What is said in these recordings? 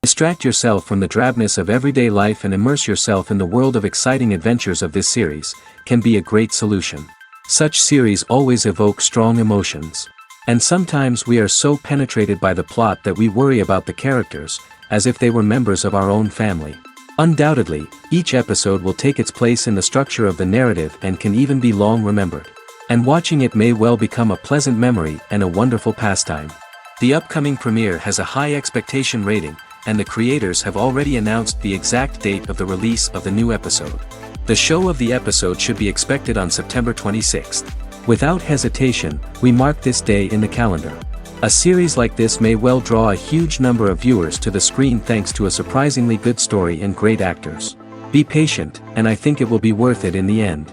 Distract yourself from the drabness of everyday life and immerse yourself in the world of exciting adventures of this series, can be a great solution. Such series always evoke strong emotions. And sometimes we are so penetrated by the plot that we worry about the characters, as if they were members of our own family. Undoubtedly, each episode will take its place in the structure of the narrative and can even be long remembered. And watching it may well become a pleasant memory and a wonderful pastime. The upcoming premiere has a high expectation rating, and the creators have already announced the exact date of the release of the new episode. The show of the episode should be expected on September 26th. Without hesitation, we mark this day in the calendar. A series like this may well draw a huge number of viewers to the screen thanks to a surprisingly good story and great actors. Be patient, and I think it will be worth it in the end.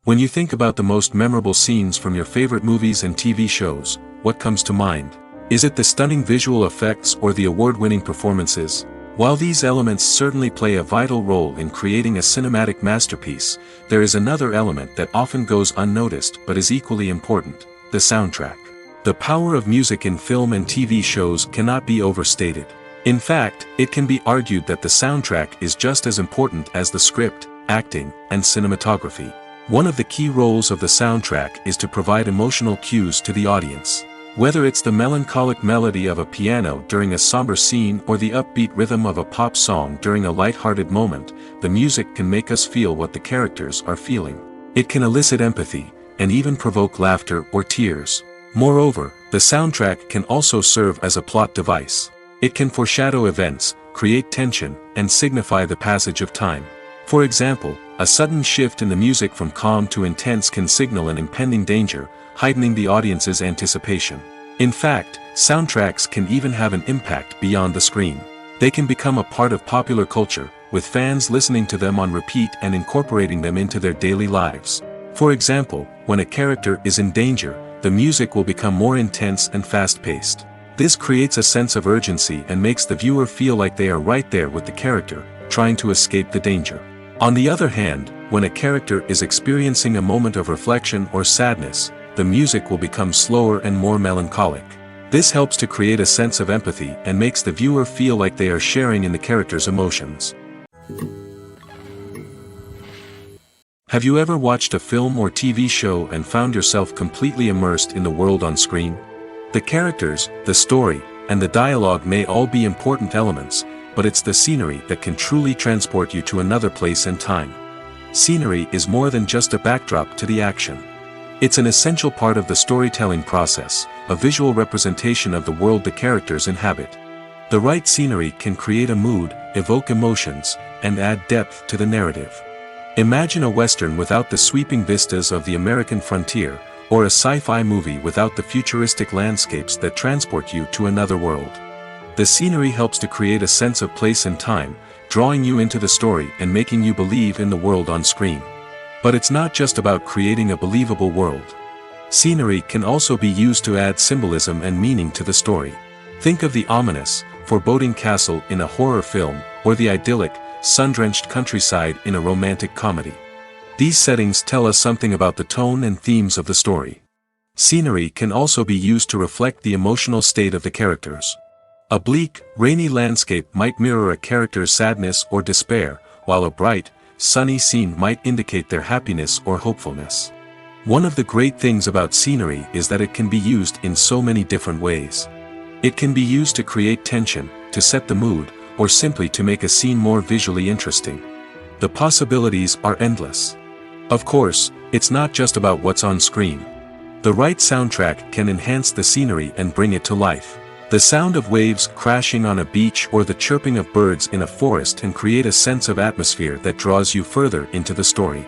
When you think about the most memorable scenes from your favorite movies and TV shows, what comes to mind? Is it the stunning visual effects or the award-winning performances? While these elements certainly play a vital role in creating a cinematic masterpiece, there is another element that often goes unnoticed but is equally important: the soundtrack. The power of music in film and TV shows cannot be overstated. In fact, it can be argued that the soundtrack is just as important as the script, acting, and cinematography. One of the key roles of the soundtrack is to provide emotional cues to the audience. Whether it's the melancholic melody of a piano during a somber scene or the upbeat rhythm of a pop song during a light-hearted moment, the music can make us feel what the characters are feeling. It can elicit empathy, and even provoke laughter or tears. Moreover, the soundtrack can also serve as a plot device. It can foreshadow events, create tension, and signify the passage of time. For example, a sudden shift in the music from calm to intense can signal an impending danger, heightening the audience's anticipation. In fact, soundtracks can even have an impact beyond the screen. They can become a part of popular culture, with fans listening to them on repeat and incorporating them into their daily lives. For example, when a character is in danger, the music will become more intense and fast-paced. This creates a sense of urgency and makes the viewer feel like they are right there with the character, trying to escape the danger. On the other hand, when a character is experiencing a moment of reflection or sadness, the music will become slower and more melancholic. This helps to create a sense of empathy and makes the viewer feel like they are sharing in the character's emotions. Have you ever watched a film or TV show and found yourself completely immersed in the world on screen? The characters, the story, and the dialogue may all be important elements, but it's the scenery that can truly transport you to another place and time. Scenery is more than just a backdrop to the action. It's an essential part of the storytelling process, a visual representation of the world the characters inhabit. The right scenery can create a mood, evoke emotions, and add depth to the narrative. Imagine a Western without the sweeping vistas of the American frontier, or a sci-fi movie without the futuristic landscapes that transport you to another world. The scenery helps to create a sense of place and time, drawing you into the story and making you believe in the world on screen. But it's not just about creating a believable world. Scenery can also be used to add symbolism and meaning to the story. Think of the ominous, foreboding castle in a horror film, or the idyllic, sun-drenched countryside in a romantic comedy. These settings tell us something about the tone and themes of the story. Scenery can also be used to reflect the emotional state of the characters. A bleak, rainy landscape might mirror a character's sadness or despair, while a bright, sunny scene might indicate their happiness or hopefulness. One of the great things about scenery is that it can be used in so many different ways. It can be used to create tension, to set the mood, or simply to make a scene more visually interesting. The possibilities are endless. Of course, it's not just about what's on screen. The right soundtrack can enhance the scenery and bring it to life. The sound of waves crashing on a beach or the chirping of birds in a forest can create a sense of atmosphere that draws you further into the story.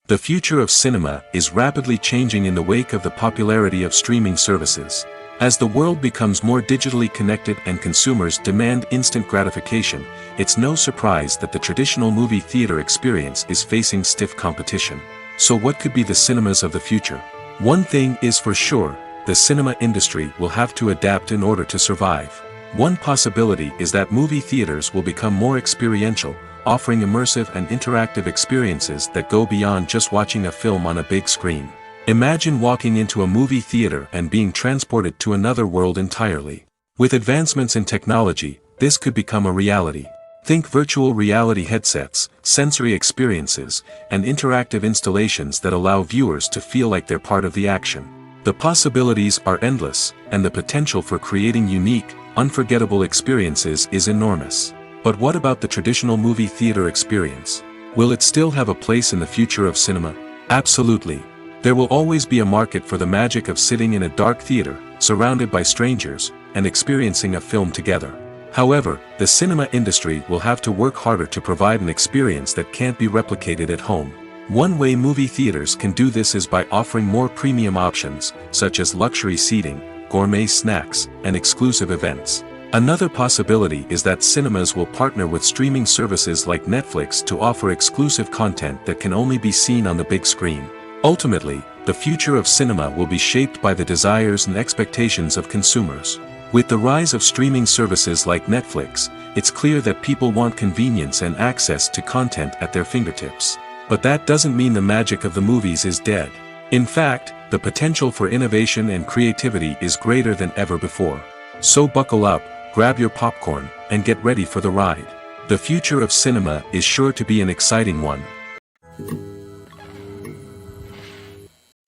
The future of cinema is rapidly changing in the wake of the popularity of streaming services. As the world becomes more digitally connected and consumers demand instant gratification, it's no surprise that the traditional movie theater experience is facing stiff competition. So what could be the cinemas of the future? One thing is for sure, the cinema industry will have to adapt in order to survive. One possibility is that movie theaters will become more experiential, offering immersive and interactive experiences that go beyond just watching a film on a big screen. Imagine walking into a movie theater and being transported to another world entirely. With advancements in technology, this could become a reality. Think virtual reality headsets, sensory experiences, and interactive installations that allow viewers to feel like they're part of the action. The possibilities are endless, and the potential for creating unique, unforgettable experiences is enormous. But what about the traditional movie theater experience? Will it still have a place in the future of cinema? Absolutely. There will always be a market for the magic of sitting in a dark theater, surrounded by strangers, and experiencing a film together. However, the cinema industry will have to work harder to provide an experience that can't be replicated at home. One way movie theaters can do this is by offering more premium options, such as luxury seating, gourmet snacks, and exclusive events. Another possibility is that cinemas will partner with streaming services like Netflix to offer exclusive content that can only be seen on the big screen. Ultimately, the future of cinema will be shaped by the desires and expectations of consumers. With the rise of streaming services like Netflix, it's clear that people want convenience and access to content at their fingertips. But that doesn't mean the magic of the movies is dead. In fact, the potential for innovation and creativity is greater than ever before. So buckle up, grab your popcorn, and get ready for the ride. The future of cinema is sure to be an exciting one.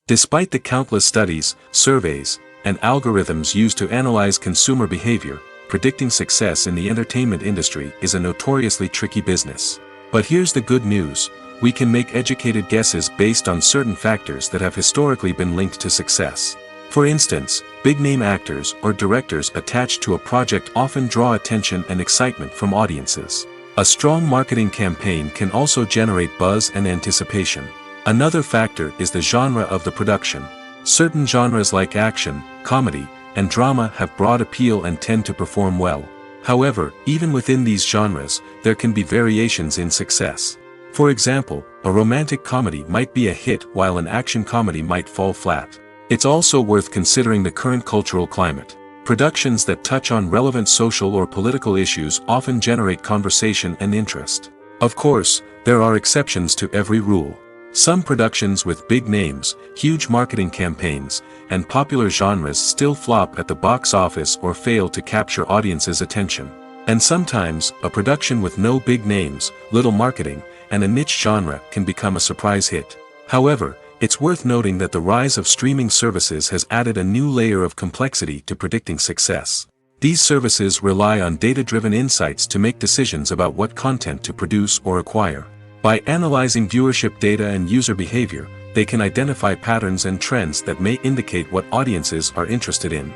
Despite the countless studies, surveys, and algorithms used to analyze consumer behavior, predicting success in the entertainment industry is a notoriously tricky business. But here's the good news: we can make educated guesses based on certain factors that have historically been linked to success. For instance, big-name actors or directors attached to a project often draw attention and excitement from audiences. A strong marketing campaign can also generate buzz and anticipation. Another factor is the genre of the production. Certain genres like action, comedy, and drama have broad appeal and tend to perform well. However, even within these genres, there can be variations in success. For example, a romantic comedy might be a hit while an action comedy might fall flat. It's also worth considering the current cultural climate. Productions that touch on relevant social or political issues often generate conversation and interest. Of course, there are exceptions to every rule. Some productions with big names, huge marketing campaigns, and popular genres still flop at the box office or fail to capture audiences' attention. And sometimes, a production with no big names, little marketing, and a niche genre can become a surprise hit. However, it's worth noting that the rise of streaming services has added a new layer of complexity to predicting success. These services rely on data-driven insights to make decisions about what content to produce or acquire. By analyzing viewership data and user behavior, they can identify patterns and trends that may indicate what audiences are interested in.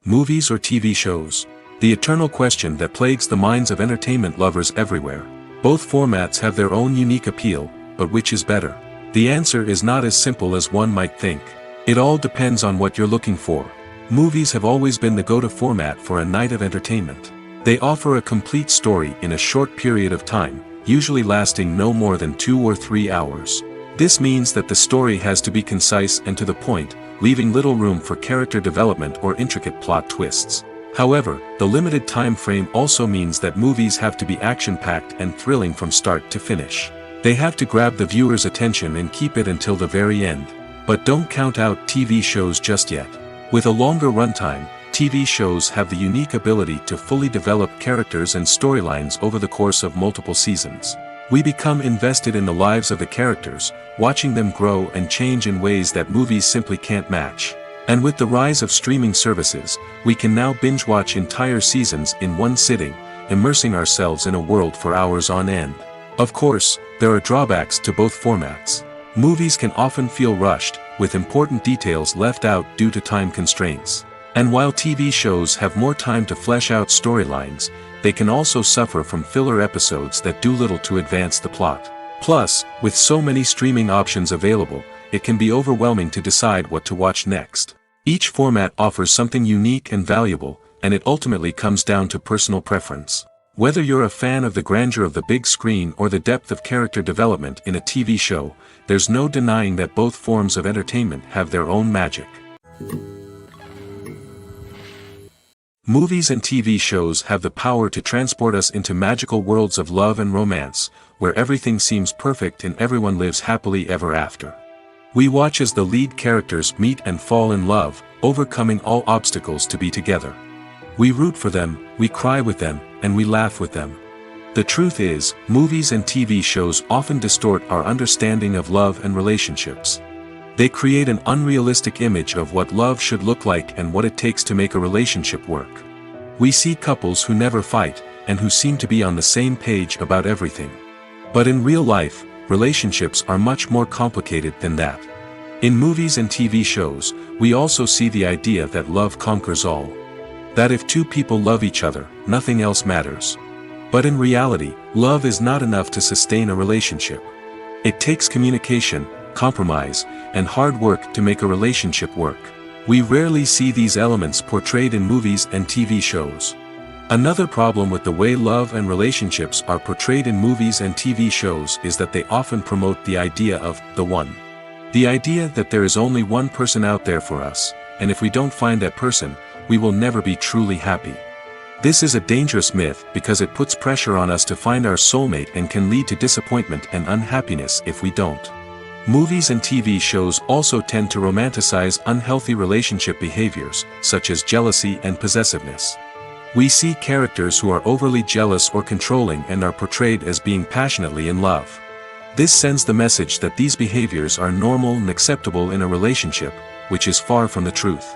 Movies or TV shows? The eternal question that plagues the minds of entertainment lovers everywhere. Both formats have their own unique appeal, but which is better? The answer is not as simple as one might think. It all depends on what you're looking for. Movies have always been the go-to format for a night of entertainment. They offer a complete story in a short period of time, usually lasting no more than 2 or 3 hours. This means that the story has to be concise and to the point, leaving little room for character development or intricate plot twists. However, the limited time frame also means that movies have to be action-packed and thrilling from start to finish. They have to grab the viewer's attention and keep it until the very end. But don't count out TV shows just yet. With a longer runtime, TV shows have the unique ability to fully develop characters and storylines over the course of multiple seasons. We become invested in the lives of the characters, watching them grow and change in ways that movies simply can't match. And with the rise of streaming services, we can now binge-watch entire seasons in one sitting, immersing ourselves in a world for hours on end. Of course, there are drawbacks to both formats. Movies can often feel rushed, with important details left out due to time constraints. And while TV shows have more time to flesh out storylines, they can also suffer from filler episodes that do little to advance the plot. Plus, with so many streaming options available, it can be overwhelming to decide what to watch next. Each format offers something unique and valuable, and it ultimately comes down to personal preference. Whether you're a fan of the grandeur of the big screen or the depth of character development in a TV show, there's no denying that both forms of entertainment have their own magic. Movies and TV shows have the power to transport us into magical worlds of love and romance, where everything seems perfect and everyone lives happily ever after. We watch as the lead characters meet and fall in love, overcoming all obstacles to be together. We root for them, we cry with them, and we laugh with them. The truth is, movies and TV shows often distort our understanding of love and relationships. They create an unrealistic image of what love should look like and what it takes to make a relationship work. We see couples who never fight, and who seem to be on the same page about everything. But in real life, relationships are much more complicated than that. In movies and TV shows, we also see the idea that love conquers all. That if two people love each other, nothing else matters. But in reality, love is not enough to sustain a relationship. It takes communication, compromise, and hard work to make a relationship work. We rarely see these elements portrayed in movies and TV shows. Another problem with the way love and relationships are portrayed in movies and TV shows is that they often promote the idea of the one. The idea that there is only one person out there for us, and if we don't find that person, we will never be truly happy. This is a dangerous myth because it puts pressure on us to find our soulmate and can lead to disappointment and unhappiness if we don't. Movies and TV shows also tend to romanticize unhealthy relationship behaviors, such as jealousy and possessiveness. We see characters who are overly jealous or controlling and are portrayed as being passionately in love. This sends the message that these behaviors are normal and acceptable in a relationship, which is far from the truth.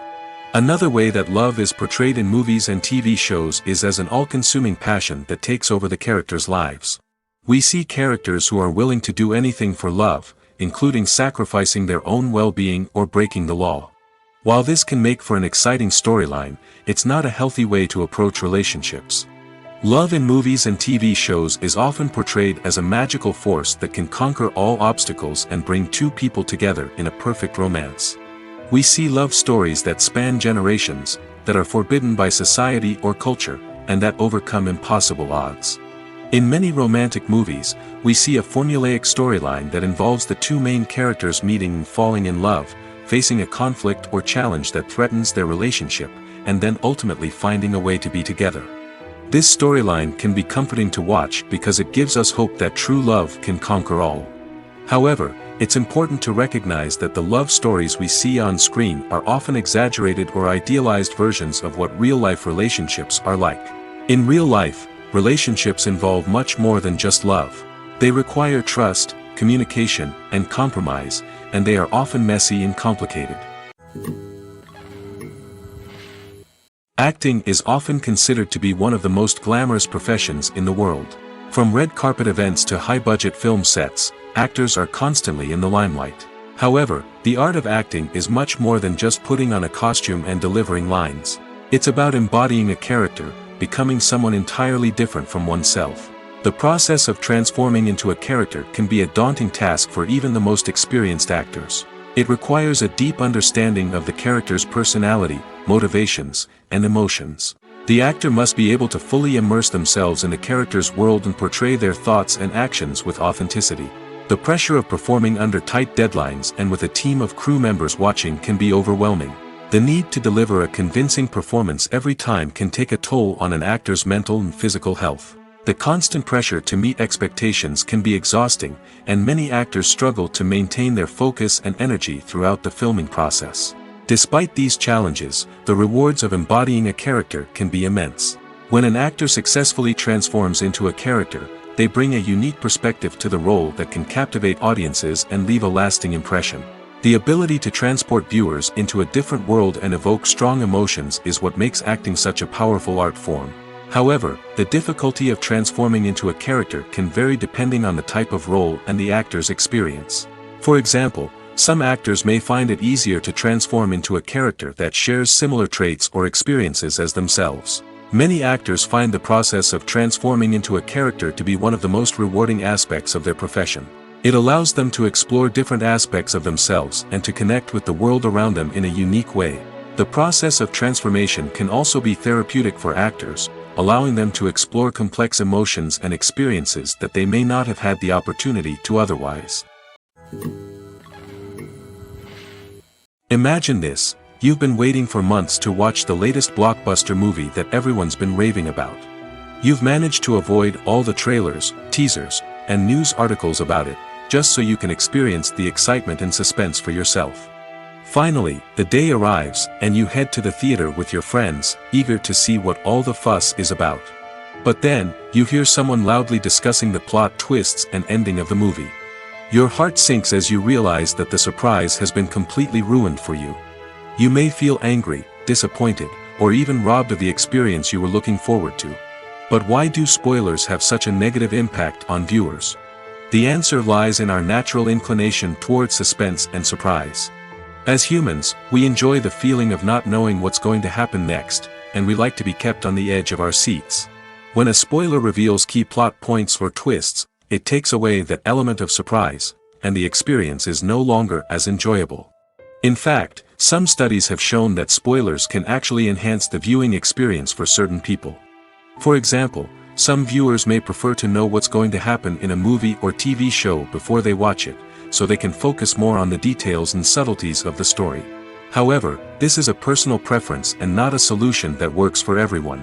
Another way that love is portrayed in movies and TV shows is as an all-consuming passion that takes over the characters' lives. We see characters who are willing to do anything for love, including sacrificing their own well-being or breaking the law. While this can make for an exciting storyline, it's not a healthy way to approach relationships. Love in movies and TV shows is often portrayed as a magical force that can conquer all obstacles and bring two people together in a perfect romance. We see love stories that span generations, that are forbidden by society or culture, and that overcome impossible odds. In many romantic movies, we see a formulaic storyline that involves the two main characters meeting and falling in love, facing a conflict or challenge that threatens their relationship, and then ultimately finding a way to be together. This storyline can be comforting to watch because it gives us hope that true love can conquer all. However, it's important to recognize that the love stories we see on screen are often exaggerated or idealized versions of what real-life relationships are like. In real life, relationships involve much more than just love. They require trust, communication, and compromise, and they are often messy and complicated. Acting is often considered to be one of the most glamorous professions in the world. From red carpet events to high-budget film sets, actors are constantly in the limelight. However, the art of acting is much more than just putting on a costume and delivering lines. It's about embodying a character, becoming someone entirely different from oneself. The process of transforming into a character can be a daunting task for even the most experienced actors. It requires a deep understanding of the character's personality, motivations, and emotions. The actor must be able to fully immerse themselves in the character's world and portray their thoughts and actions with authenticity. The pressure of performing under tight deadlines and with a team of crew members watching can be overwhelming. The need to deliver a convincing performance every time can take a toll on an actor's mental and physical health. The constant pressure to meet expectations can be exhausting, and many actors struggle to maintain their focus and energy throughout the filming process. Despite these challenges, the rewards of embodying a character can be immense. When an actor successfully transforms into a character, they bring a unique perspective to the role that can captivate audiences and leave a lasting impression. The ability to transport viewers into a different world and evoke strong emotions is what makes acting such a powerful art form. However, the difficulty of transforming into a character can vary depending on the type of role and the actor's experience. For example, some actors may find it easier to transform into a character that shares similar traits or experiences as themselves. Many actors find the process of transforming into a character to be one of the most rewarding aspects of their profession. It allows them to explore different aspects of themselves and to connect with the world around them in a unique way. The process of transformation can also be therapeutic for actors, allowing them to explore complex emotions and experiences that they may not have had the opportunity to otherwise. Imagine this: you've been waiting for months to watch the latest blockbuster movie that everyone's been raving about. You've managed to avoid all the trailers, teasers, and news articles about it, just so you can experience the excitement and suspense for yourself. Finally, the day arrives, and you head to the theater with your friends, eager to see what all the fuss is about. But then, you hear someone loudly discussing the plot twists and ending of the movie. Your heart sinks as you realize that the surprise has been completely ruined for you. You may feel angry, disappointed, or even robbed of the experience you were looking forward to. But why do spoilers have such a negative impact on viewers? The answer lies in our natural inclination towards suspense and surprise. As humans, we enjoy the feeling of not knowing what's going to happen next, and we like to be kept on the edge of our seats. When a spoiler reveals key plot points or twists, it takes away that element of surprise, and the experience is no longer as enjoyable. In fact, some studies have shown that spoilers can actually enhance the viewing experience for certain people. For example, some viewers may prefer to know what's going to happen in a movie or TV show before they watch it, so they can focus more on the details and subtleties of the story. However, this is a personal preference and not a solution that works for everyone.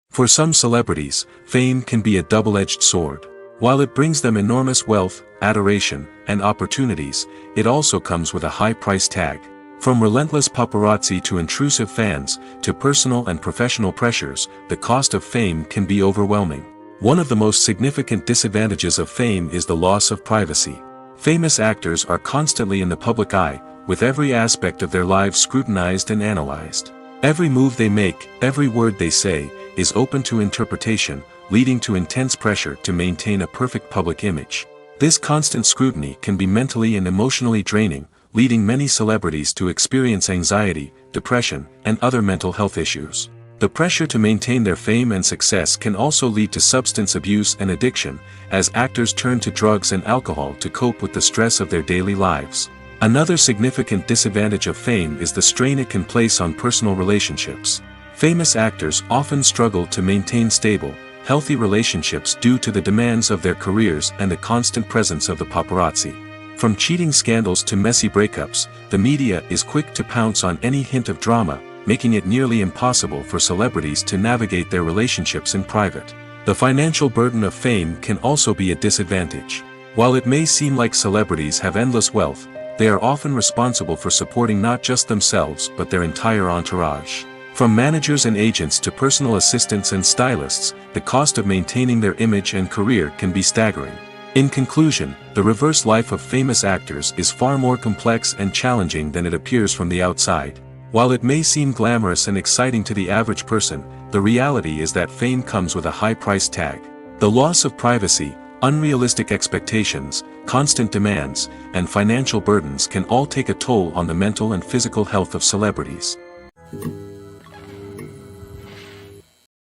For some celebrities, fame can be a double-edged sword. While it brings them enormous wealth, adoration, and opportunities, it also comes with a high price tag. From relentless paparazzi to intrusive fans, to personal and professional pressures, the cost of fame can be overwhelming. One of the most significant disadvantages of fame is the loss of privacy. Famous actors are constantly in the public eye, with every aspect of their lives scrutinized and analyzed. Every move they make, every word they say, is open to interpretation, leading to intense pressure to maintain a perfect public image. This constant scrutiny can be mentally and emotionally draining, leading many celebrities to experience anxiety, depression, and other mental health issues. The pressure to maintain their fame and success can also lead to substance abuse and addiction, as actors turn to drugs and alcohol to cope with the stress of their daily lives. Another significant disadvantage of fame is the strain it can place on personal relationships. Famous actors often struggle to maintain stable, healthy relationships due to the demands of their careers and the constant presence of the paparazzi. From cheating scandals to messy breakups, the media is quick to pounce on any hint of drama, making it nearly impossible for celebrities to navigate their relationships in private. The financial burden of fame can also be a disadvantage. While it may seem like celebrities have endless wealth, they are often responsible for supporting not just themselves but their entire entourage. From managers and agents to personal assistants and stylists, the cost of maintaining their image and career can be staggering. In conclusion, the reverse life of famous actors is far more complex and challenging than it appears from the outside. While it may seem glamorous and exciting to the average person, the reality is that fame comes with a high price tag. The loss of privacy, unrealistic expectations, constant demands, and financial burdens can all take a toll on the mental and physical health of celebrities.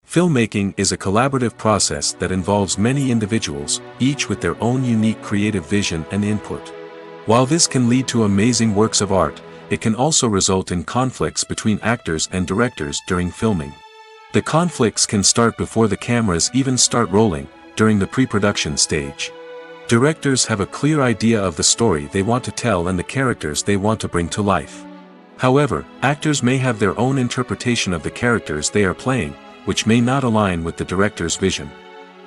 Filmmaking is a collaborative process that involves many individuals, each with their own unique creative vision and input. While this can lead to amazing works of art, it can also result in conflicts between actors and directors during filming. The conflicts can start before the cameras even start rolling, during the pre-production stage. Directors have a clear idea of the story they want to tell and the characters they want to bring to life. However, actors may have their own interpretation of the characters they are playing, which may not align with the director's vision.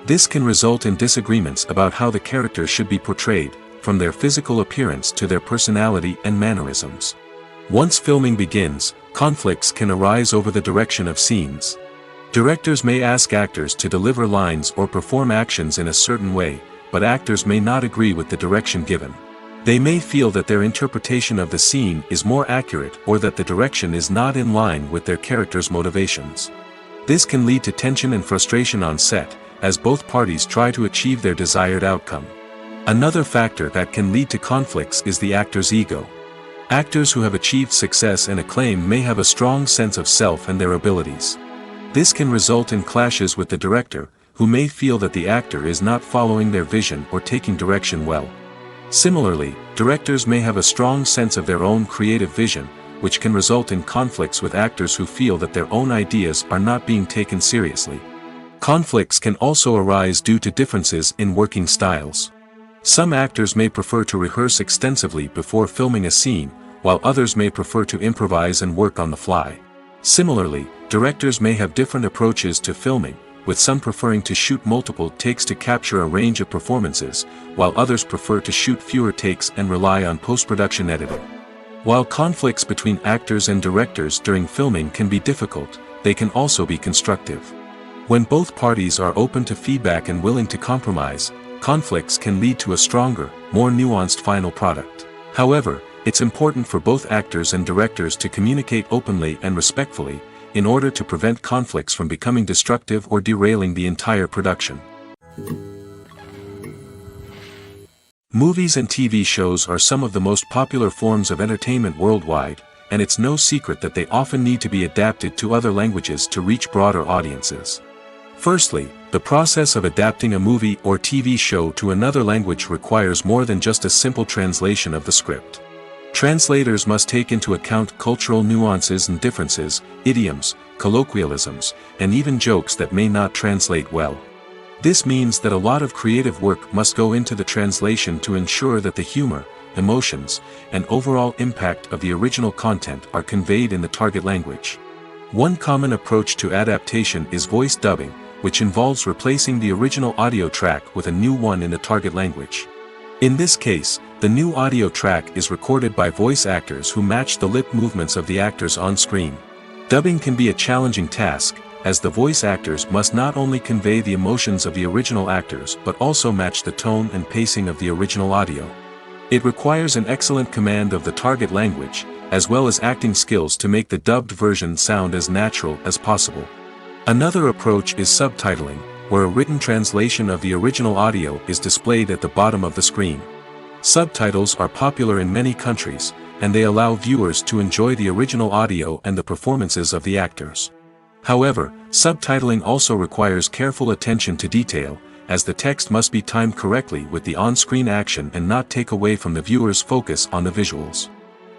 This can result in disagreements about how the characters should be portrayed, from their physical appearance to their personality and mannerisms. Once filming begins, conflicts can arise over the direction of scenes. Directors may ask actors to deliver lines or perform actions in a certain way, but actors may not agree with the direction given. They may feel that their interpretation of the scene is more accurate or that the direction is not in line with their character's motivations. This can lead to tension and frustration on set, as both parties try to achieve their desired outcome. Another factor that can lead to conflicts is the actor's ego. Actors who have achieved success and acclaim may have a strong sense of self and their abilities. This can result in clashes with the director, who may feel that the actor is not following their vision or taking direction well. Similarly, directors may have a strong sense of their own creative vision, which can result in conflicts with actors who feel that their own ideas are not being taken seriously. Conflicts can also arise due to differences in working styles. Some actors may prefer to rehearse extensively before filming a scene, while others may prefer to improvise and work on the fly. Similarly, directors may have different approaches to filming, with some preferring to shoot multiple takes to capture a range of performances, while others prefer to shoot fewer takes and rely on post-production editing. While conflicts between actors and directors during filming can be difficult, they can also be constructive. When both parties are open to feedback and willing to compromise, conflicts can lead to a stronger, more nuanced final product. However, it's important for both actors and directors to communicate openly and respectfully, in order to prevent conflicts from becoming destructive or derailing the entire production. Movies and TV shows are some of the most popular forms of entertainment worldwide, and it's no secret that they often need to be adapted to other languages to reach broader audiences. Firstly, the process of adapting a movie or TV show to another language requires more than just a simple translation of the script. Translators must take into account cultural nuances and differences, idioms, colloquialisms, and even jokes that may not translate well. This means that a lot of creative work must go into the translation to ensure that the humor, emotions, and overall impact of the original content are conveyed in the target language. One common approach to adaptation is voice dubbing, which involves replacing the original audio track with a new one in the target language. In this case, the new audio track is recorded by voice actors who match the lip movements of the actors on screen. Dubbing can be a challenging task, as the voice actors must not only convey the emotions of the original actors but also match the tone and pacing of the original audio. It requires an excellent command of the target language, as well as acting skills to make the dubbed version sound as natural as possible. Another approach is subtitling, where a written translation of the original audio is displayed at the bottom of the screen. Subtitles are popular in many countries, and they allow viewers to enjoy the original audio and the performances of the actors. However, subtitling also requires careful attention to detail, as the text must be timed correctly with the on-screen action and not take away from the viewer's focus on the visuals.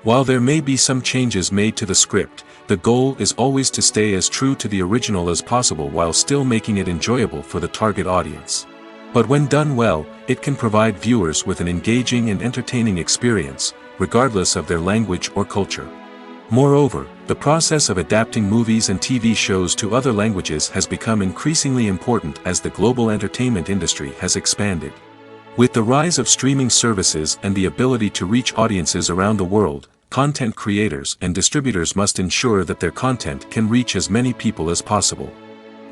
While there may be some changes made to the script, the goal is always to stay as true to the original as possible while still making it enjoyable for the target audience. But when done well, it can provide viewers with an engaging and entertaining experience, regardless of their language or culture. Moreover, the process of adapting movies and TV shows to other languages has become increasingly important as the global entertainment industry has expanded. With the rise of streaming services and the ability to reach audiences around the world, content creators and distributors must ensure that their content can reach as many people as possible.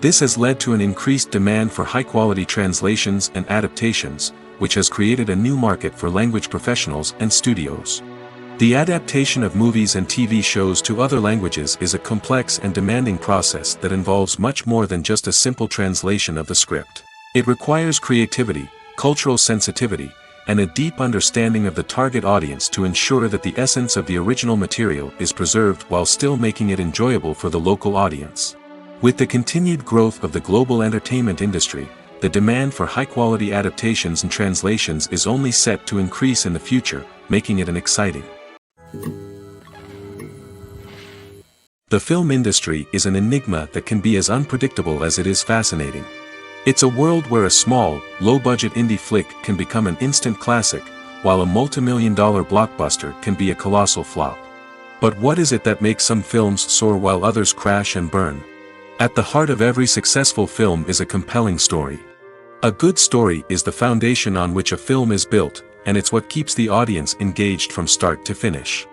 This has led to an increased demand for high-quality translations and adaptations, which has created a new market for language professionals and studios. The adaptation of movies and TV shows to other languages is a complex and demanding process that involves much more than just a simple translation of the script. It requires creativity, cultural sensitivity, and a deep understanding of the target audience to ensure that the essence of the original material is preserved while still making it enjoyable for the local audience. With the continued growth of the global entertainment industry, the demand for high-quality adaptations and translations is only set to increase in the future, making it an exciting. The film industry is an enigma that can be as unpredictable as it is fascinating. It's a world where a small, low-budget indie flick can become an instant classic, while a multi-million-dollar blockbuster can be a colossal flop. But what is it that makes some films soar while others crash and burn? At the heart of every successful film is a compelling story. A good story is the foundation on which a film is built, and it's what keeps the audience engaged from start to finish.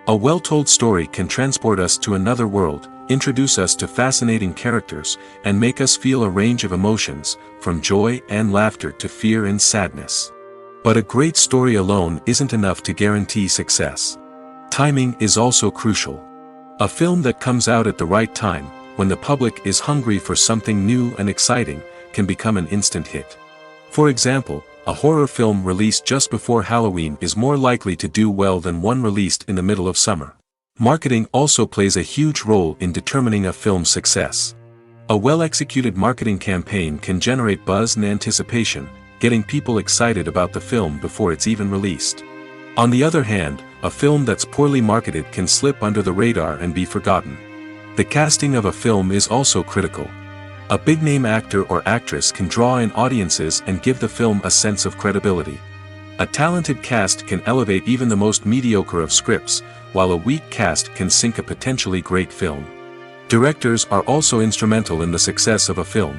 A well-told story can transport us to another world, introduce us to fascinating characters, and make us feel a range of emotions, from joy and laughter to fear and sadness. But a great story alone isn't enough to guarantee success. Timing is also crucial. A film that comes out at the right time, when the public is hungry for something new and exciting, can become an instant hit. For example, a horror film released just before Halloween is more likely to do well than one released in the middle of summer. Marketing also plays a huge role in determining a film's success. A well-executed marketing campaign can generate buzz and anticipation, getting people excited about the film before it's even released. On the other hand, a film that's poorly marketed can slip under the radar and be forgotten. The casting of a film is also critical. A big-name actor or actress can draw in audiences and give the film a sense of credibility. A talented cast can elevate even the most mediocre of scripts, while a weak cast can sink a potentially great film. Directors are also instrumental in the success of a film.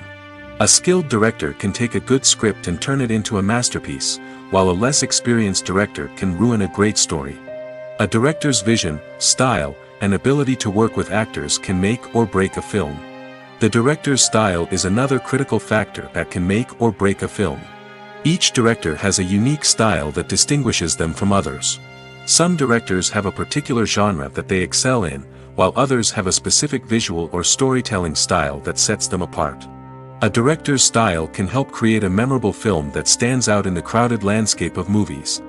A skilled director can take a good script and turn it into a masterpiece, while a less experienced director can ruin a great story. A director's vision, style, and ability to work with actors can make or break a film. The director's style is another critical factor that can make or break a film. Each director has a unique style that distinguishes them from others. Some directors have a particular genre that they excel in, while others have a specific visual or storytelling style that sets them apart. A director's style can help create a memorable film that stands out in the crowded landscape of movies.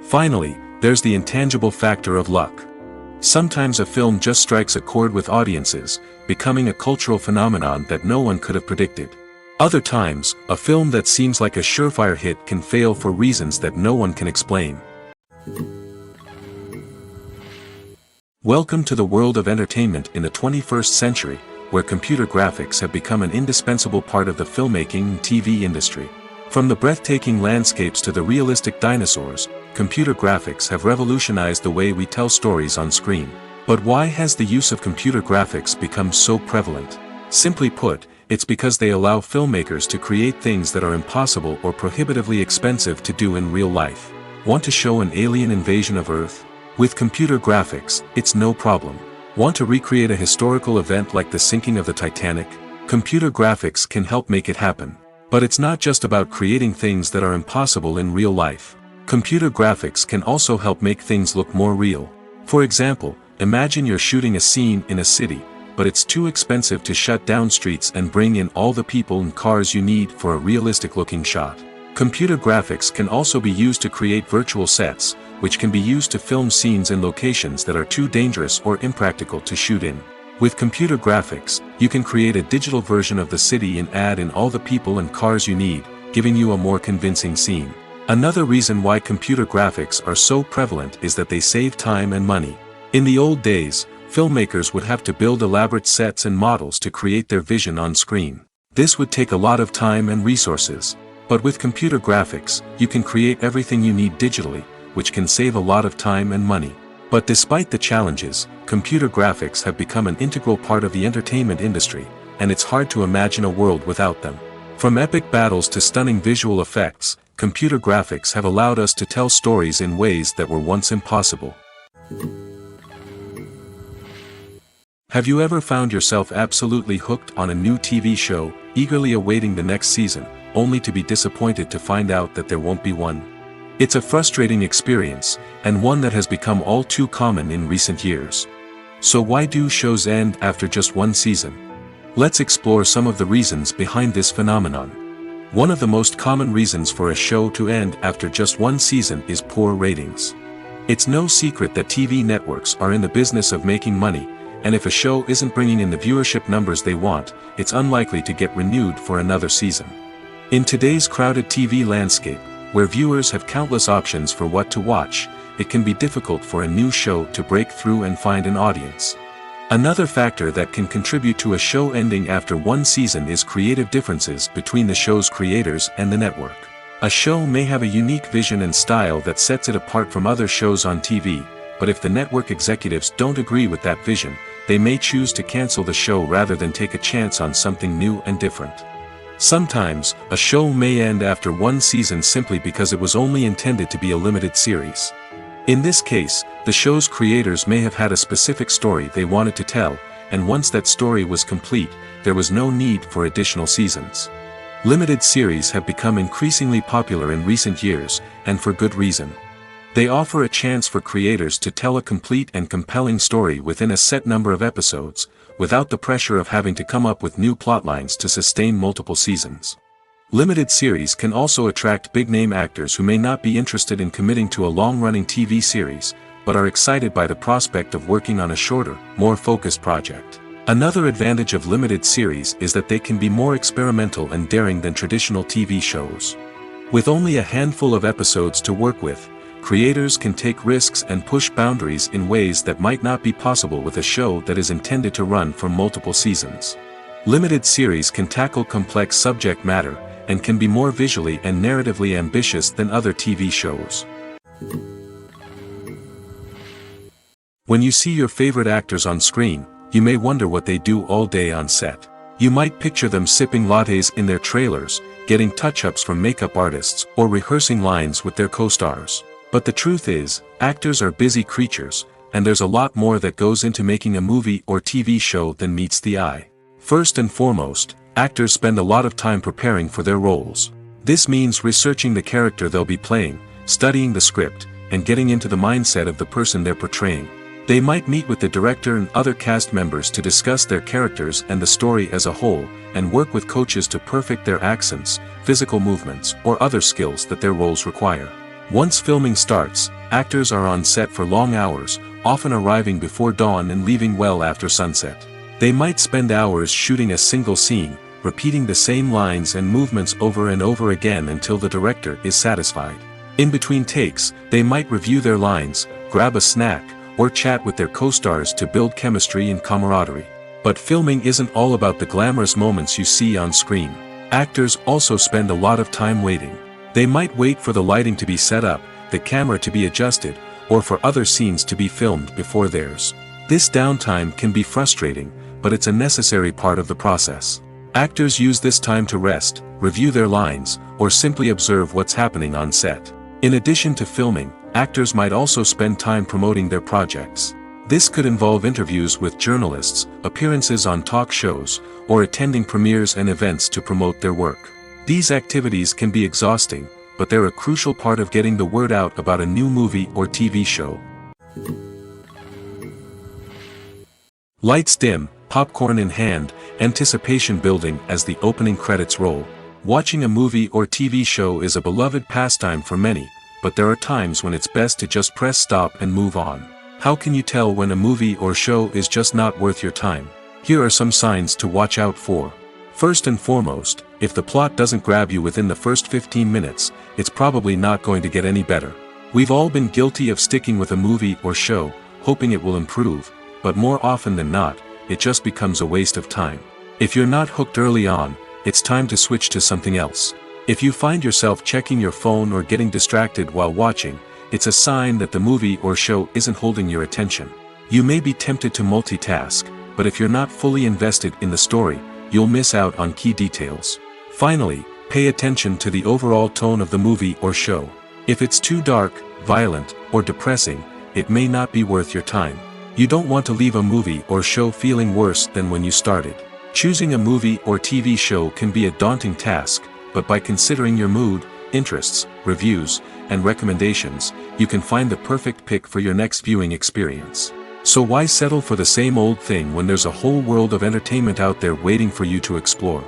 Finally, there's the intangible factor of luck. Sometimes a film just strikes a chord with audiences, becoming a cultural phenomenon that no one could have predicted. Other times, a film that seems like a surefire hit can fail for reasons that no one can explain. Welcome to the world of entertainment in the 21st century, where computer graphics have become an indispensable part of the filmmaking and TV industry. From the breathtaking landscapes to the realistic dinosaurs, computer graphics have revolutionized the way we tell stories on screen. But why has the use of computer graphics become so prevalent? Simply put, it's because they allow filmmakers to create things that are impossible or prohibitively expensive to do in real life. Want to show an alien invasion of Earth? With computer graphics, it's no problem. Want to recreate a historical event like the sinking of the Titanic? Computer graphics can help make it happen. But it's not just about creating things that are impossible in real life. Computer graphics can also help make things look more real. For example, imagine you're shooting a scene in a city, but it's too expensive to shut down streets and bring in all the people and cars you need for a realistic-looking shot. Computer graphics can also be used to create virtual sets, which can be used to film scenes in locations that are too dangerous or impractical to shoot in. With computer graphics, you can create a digital version of the city and add in all the people and cars you need, giving you a more convincing scene. Another reason why computer graphics are so prevalent is that they save time and money. In the old days, filmmakers would have to build elaborate sets and models to create their vision on screen. This would take a lot of time and resources. But with computer graphics, you can create everything you need digitally, which can save a lot of time and money. But despite the challenges, computer graphics have become an integral part of the entertainment industry, and it's hard to imagine a world without them. From epic battles to stunning visual effects, computer graphics have allowed us to tell stories in ways that were once impossible. Have you ever found yourself absolutely hooked on a new TV show, eagerly awaiting the next season, only to be disappointed to find out that there won't be one? It's a frustrating experience, and one that has become all too common in recent years. So why do shows end after just one season? Let's explore some of the reasons behind this phenomenon. One of the most common reasons for a show to end after just one season is poor ratings. It's no secret that TV networks are in the business of making money, and if a show isn't bringing in the viewership numbers they want, it's unlikely to get renewed for another season. In today's crowded TV landscape, where viewers have countless options for what to watch, it can be difficult for a new show to break through and find an audience. Another factor that can contribute to a show ending after one season is creative differences between the show's creators and the network. A show may have a unique vision and style that sets it apart from other shows on TV, but if the network executives don't agree with that vision, they may choose to cancel the show rather than take a chance on something new and different. Sometimes, a show may end after one season simply because it was only intended to be a limited series. In this case, the show's creators may have had a specific story they wanted to tell, and once that story was complete, there was no need for additional seasons. Limited series have become increasingly popular in recent years, and for good reason. They offer a chance for creators to tell a complete and compelling story within a set number of episodes, without the pressure of having to come up with new plotlines to sustain multiple seasons. Limited series can also attract big-name actors who may not be interested in committing to a long-running TV series, but are excited by the prospect of working on a shorter, more focused project. Another advantage of limited series is that they can be more experimental and daring than traditional TV shows. With only a handful of episodes to work with, creators can take risks and push boundaries in ways that might not be possible with a show that is intended to run for multiple seasons. Limited series can tackle complex subject matter, and can be more visually and narratively ambitious than other TV shows. When you see your favorite actors on screen, you may wonder what they do all day on set. You might picture them sipping lattes in their trailers, getting touch-ups from makeup artists, or rehearsing lines with their co-stars. But the truth is, actors are busy creatures, and there's a lot more that goes into making a movie or TV show than meets the eye. First and foremost, actors spend a lot of time preparing for their roles. This means researching the character they'll be playing, studying the script, and getting into the mindset of the person they're portraying. They might meet with the director and other cast members to discuss their characters and the story as a whole, and work with coaches to perfect their accents, physical movements, or other skills that their roles require. Once filming starts, actors are on set for long hours, often arriving before dawn and leaving well after sunset. They might spend hours shooting a single scene, repeating the same lines and movements over and over again until the director is satisfied. In between takes, they might review their lines, grab a snack, or chat with their co-stars to build chemistry and camaraderie. But filming isn't all about the glamorous moments you see on screen. Actors also spend a lot of time waiting. They might wait for the lighting to be set up, the camera to be adjusted, or for other scenes to be filmed before theirs. This downtime can be frustrating, but it's a necessary part of the process. Actors use this time to rest, review their lines, or simply observe what's happening on set. In addition to filming, actors might also spend time promoting their projects. This could involve interviews with journalists, appearances on talk shows, or attending premieres and events to promote their work. These activities can be exhausting, but they're a crucial part of getting the word out about a new movie or TV show. Lights dim, popcorn in hand, anticipation building as the opening credits roll. Watching a movie or TV show is a beloved pastime for many, but there are times when it's best to just press stop and move on. How can you tell when a movie or show is just not worth your time? Here are some signs to watch out for. First and foremost, if the plot doesn't grab you within the first 15 minutes, it's probably not going to get any better. We've all been guilty of sticking with a movie or show, hoping it will improve, but more often than not, it just becomes a waste of time. If you're not hooked early on, it's time to switch to something else. If you find yourself checking your phone or getting distracted while watching, it's a sign that the movie or show isn't holding your attention. You may be tempted to multitask, but if you're not fully invested in the story, you'll miss out on key details. Finally, pay attention to the overall tone of the movie or show. If it's too dark, violent, or depressing, it may not be worth your time. You don't want to leave a movie or show feeling worse than when you started. Choosing a movie or TV show can be a daunting task, but by considering your mood, interests, reviews, and recommendations, you can find the perfect pick for your next viewing experience. So why settle for the same old thing when there's a whole world of entertainment out there waiting for you to explore?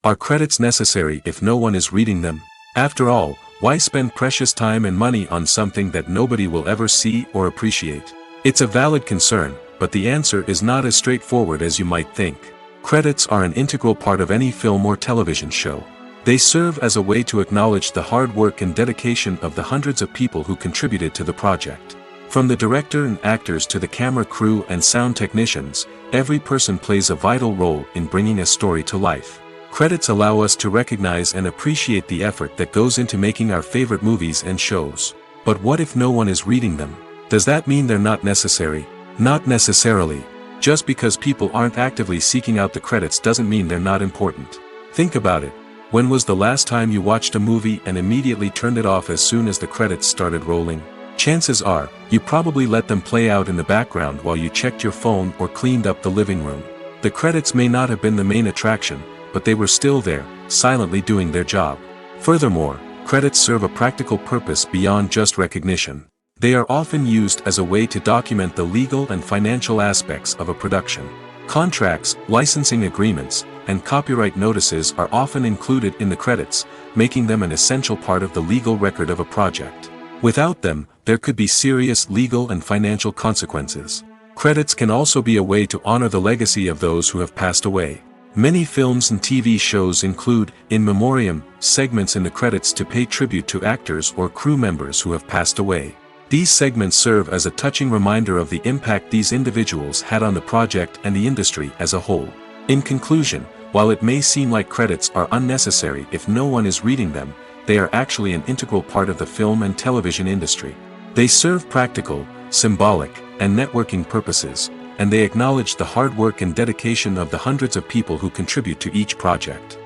Are credits necessary if no one is reading them? After all, why spend precious time and money on something that nobody will ever see or appreciate? It's a valid concern, but the answer is not as straightforward as you might think. Credits are an integral part of any film or television show. They serve as a way to acknowledge the hard work and dedication of the hundreds of people who contributed to the project. From the director and actors to the camera crew and sound technicians, every person plays a vital role in bringing a story to life. Credits allow us to recognize and appreciate the effort that goes into making our favorite movies and shows. But what if no one is reading them? Does that mean they're not necessary? Not necessarily. Just because people aren't actively seeking out the credits doesn't mean they're not important. Think about it. When was the last time you watched a movie and immediately turned it off as soon as the credits started rolling? Chances are, you probably let them play out in the background while you checked your phone or cleaned up the living room. The credits may not have been the main attraction, but they were still there, silently doing their job. Furthermore, credits serve a practical purpose beyond just recognition. They are often used as a way to document the legal and financial aspects of a production. Contracts, licensing agreements, and copyright notices are often included in the credits, making them an essential part of the legal record of a project. Without them, there could be serious legal and financial consequences. Credits can also be a way to honor the legacy of those who have passed away. Many films and TV shows include, in memoriam, segments in the credits to pay tribute to actors or crew members who have passed away. These segments serve as a touching reminder of the impact these individuals had on the project and the industry as a whole. In conclusion, while it may seem like credits are unnecessary if no one is reading them, they are actually an integral part of the film and television industry. They serve practical, symbolic, and networking purposes, and they acknowledge the hard work and dedication of the hundreds of people who contribute to each project.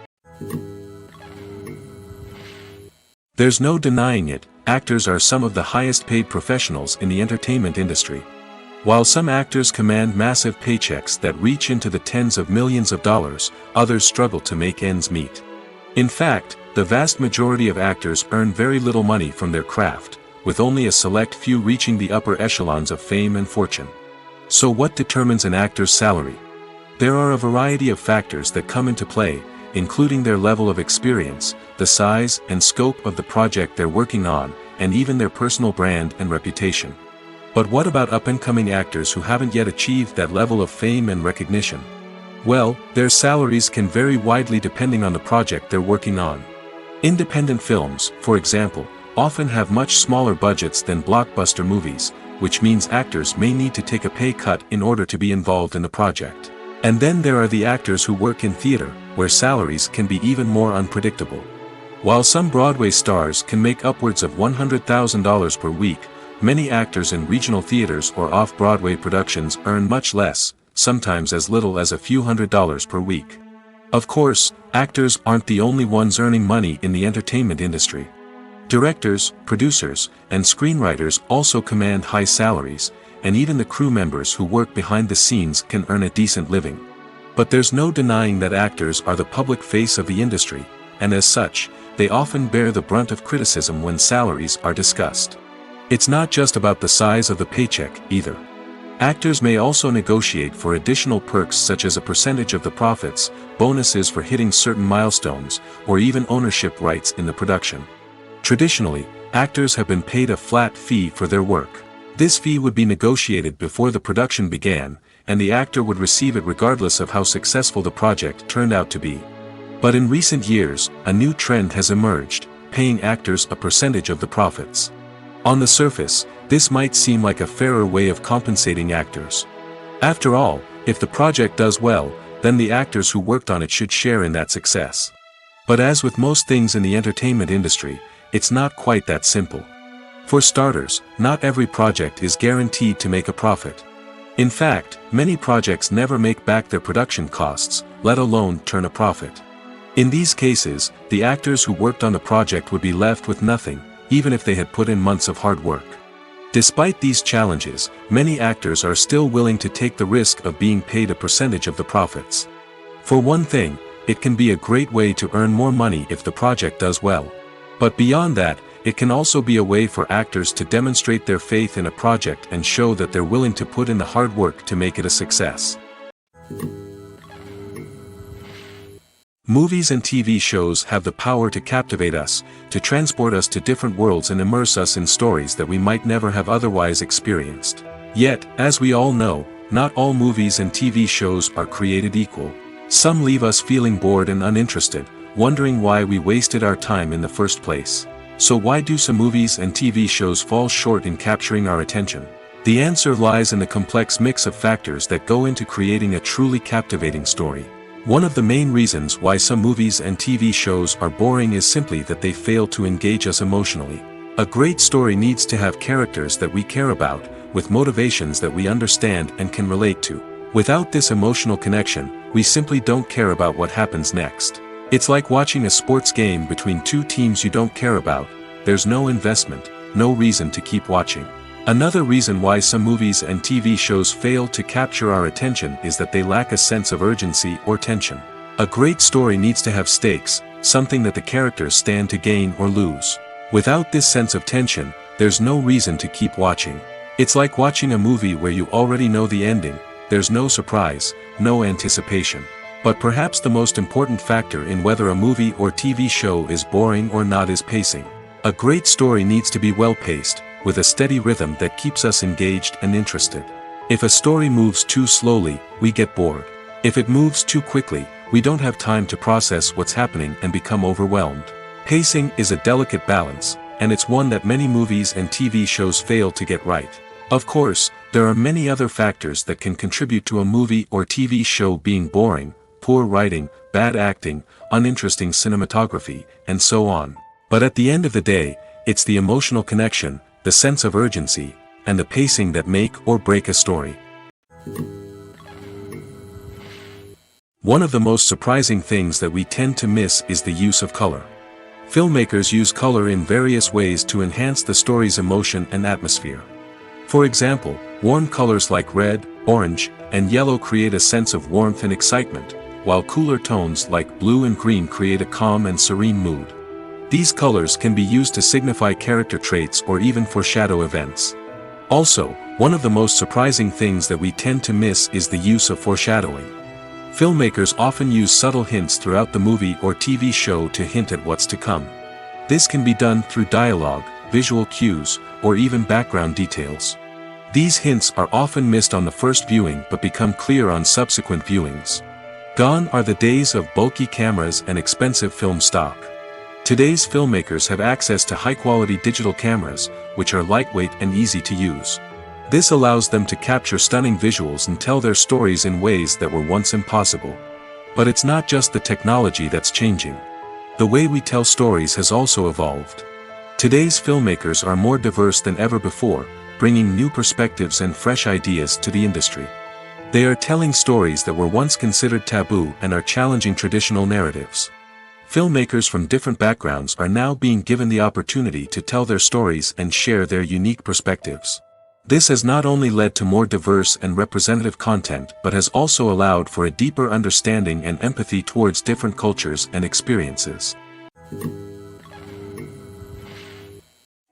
There's no denying it, actors are some of the highest paid professionals in the entertainment industry. While some actors command massive paychecks that reach into the tens of millions of dollars, others struggle to make ends meet. In fact, the vast majority of actors earn very little money from their craft, with only a select few reaching the upper echelons of fame and fortune. So what determines an actor's salary? There are a variety of factors that come into play, including their level of experience, the size and scope of the project they're working on, and even their personal brand and reputation. But what about up-and-coming actors who haven't yet achieved that level of fame and recognition? Well, their salaries can vary widely depending on the project they're working on. Independent films, for example, often have much smaller budgets than blockbuster movies, which means actors may need to take a pay cut in order to be involved in the project. And then there are the actors who work in theater, where salaries can be even more unpredictable. While some Broadway stars can make upwards of $100,000 per week, many actors in regional theaters or off-Broadway productions earn much less, sometimes as little as a few $100s per week. Of course, actors aren't the only ones earning money in the entertainment industry. Directors, producers, and screenwriters also command high salaries, and even the crew members who work behind the scenes can earn a decent living. But there's no denying that actors are the public face of the industry, and as such, they often bear the brunt of criticism when salaries are discussed. It's not just about the size of the paycheck, either. Actors may also negotiate for additional perks such as a percentage of the profits, bonuses for hitting certain milestones, or even ownership rights in the production. Traditionally, actors have been paid a flat fee for their work. This fee would be negotiated before the production began, and the actor would receive it regardless of how successful the project turned out to be. But in recent years, a new trend has emerged, paying actors a percentage of the profits. On the surface, this might seem like a fairer way of compensating actors. After all, if the project does well, then the actors who worked on it should share in that success. But as with most things in the entertainment industry, it's not quite that simple. For starters, not every project is guaranteed to make a profit. In fact, many projects never make back their production costs, let alone turn a profit. In these cases, the actors who worked on the project would be left with nothing, even if they had put in months of hard work. Despite these challenges, many actors are still willing to take the risk of being paid a percentage of the profits. For one thing, it can be a great way to earn more money if the project does well. But beyond that, it can also be a way for actors to demonstrate their faith in a project and show that they're willing to put in the hard work to make it a success. Movies and TV shows have the power to captivate us, to transport us to different worlds and immerse us in stories that we might never have otherwise experienced. Yet, as we all know, not all movies and TV shows are created equal. Some leave us feeling bored and uninterested, wondering why we wasted our time in the first place. So why do some movies and TV shows fall short in capturing our attention? The answer lies in the complex mix of factors that go into creating a truly captivating story. One of the main reasons why some movies and TV shows are boring is simply that they fail to engage us emotionally. A great story needs to have characters that we care about, with motivations that we understand and can relate to. Without this emotional connection, we simply don't care about what happens next. It's like watching a sports game between two teams you don't care about. There's no investment, no reason to keep watching. Another reason why some movies and TV shows fail to capture our attention is that they lack a sense of urgency or tension. A great story needs to have stakes, something that the characters stand to gain or lose. Without this sense of tension, there's no reason to keep watching. It's like watching a movie where you already know the ending, there's no surprise, no anticipation. But perhaps the most important factor in whether a movie or TV show is boring or not is pacing. A great story needs to be well-paced, with a steady rhythm that keeps us engaged and interested. If a story moves too slowly, we get bored. If it moves too quickly, we don't have time to process what's happening and become overwhelmed. Pacing is a delicate balance, and it's one that many movies and TV shows fail to get right. Of course, there are many other factors that can contribute to a movie or TV show being boring: poor writing, bad acting, uninteresting cinematography, and so on. But at the end of the day, it's the emotional connection, the sense of urgency, and the pacing that make or break a story. One of the most surprising things that we tend to miss is the use of color. Filmmakers use color in various ways to enhance the story's emotion and atmosphere. For example, warm colors like red, orange, and yellow create a sense of warmth and excitement, while cooler tones like blue and green create a calm and serene mood. These colors can be used to signify character traits or even foreshadow events. Also, one of the most surprising things that we tend to miss is the use of foreshadowing. Filmmakers often use subtle hints throughout the movie or TV show to hint at what's to come. This can be done through dialogue, visual cues, or even background details. These hints are often missed on the first viewing but become clear on subsequent viewings. Gone are the days of bulky cameras and expensive film stock. Today's filmmakers have access to high-quality digital cameras, which are lightweight and easy to use. This allows them to capture stunning visuals and tell their stories in ways that were once impossible. But it's not just the technology that's changing. The way we tell stories has also evolved. Today's filmmakers are more diverse than ever before, bringing new perspectives and fresh ideas to the industry. They are telling stories that were once considered taboo and are challenging traditional narratives. Filmmakers from different backgrounds are now being given the opportunity to tell their stories and share their unique perspectives. This has not only led to more diverse and representative content but has also allowed for a deeper understanding and empathy towards different cultures and experiences.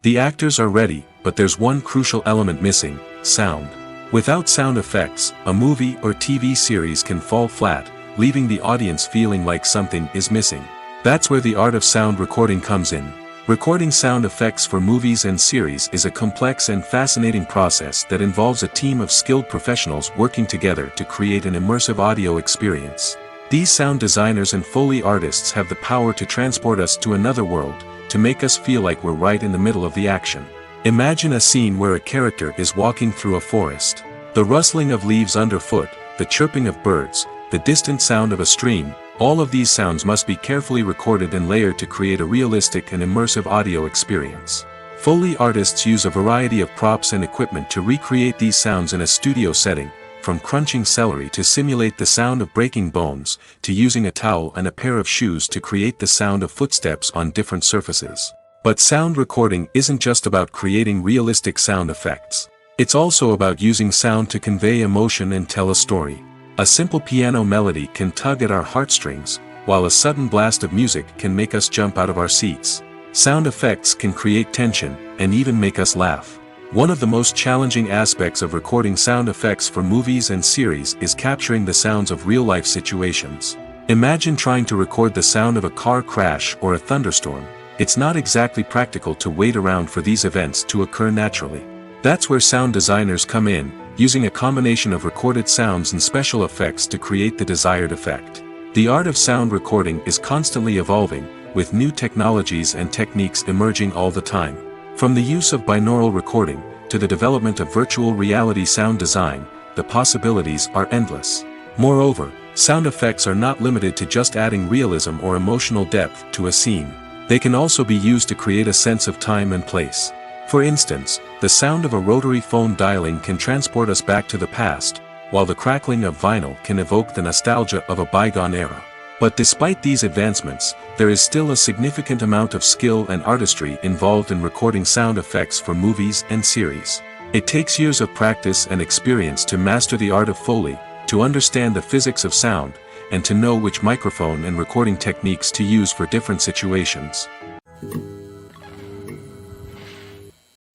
The actors are ready, but there's one crucial element missing: sound. Without sound effects, a movie or TV series can fall flat, leaving the audience feeling like something is missing. That's where the art of sound recording comes in. Recording sound effects for movies and series is a complex and fascinating process that involves a team of skilled professionals working together to create an immersive audio experience. These sound designers and Foley artists have the power to transport us to another world, to make us feel like we're right in the middle of the action. Imagine a scene where a character is walking through a forest. The rustling of leaves underfoot, the chirping of birds, the distant sound of a stream, all of these sounds must be carefully recorded and layered to create a realistic and immersive audio experience. Foley artists use a variety of props and equipment to recreate these sounds in a studio setting, from crunching celery to simulate the sound of breaking bones, to using a towel and a pair of shoes to create the sound of footsteps on different surfaces. But sound recording isn't just about creating realistic sound effects. It's also about using sound to convey emotion and tell a story. A simple piano melody can tug at our heartstrings, while a sudden blast of music can make us jump out of our seats. Sound effects can create tension, and even make us laugh. One of the most challenging aspects of recording sound effects for movies and series is capturing the sounds of real-life situations. Imagine trying to record the sound of a car crash or a thunderstorm. It's not exactly practical to wait around for these events to occur naturally. That's where sound designers come in, using a combination of recorded sounds and special effects to create the desired effect. The art of sound recording is constantly evolving, with new technologies and techniques emerging all the time. From the use of binaural recording, to the development of virtual reality sound design, the possibilities are endless. Moreover, sound effects are not limited to just adding realism or emotional depth to a scene. They can also be used to create a sense of time and place. For instance, the sound of a rotary phone dialing can transport us back to the past, while the crackling of vinyl can evoke the nostalgia of a bygone era. But despite these advancements, there is still a significant amount of skill and artistry involved in recording sound effects for movies and series. It takes years of practice and experience to master the art of Foley, to understand the physics of sound, and to know which microphone and recording techniques to use for different situations.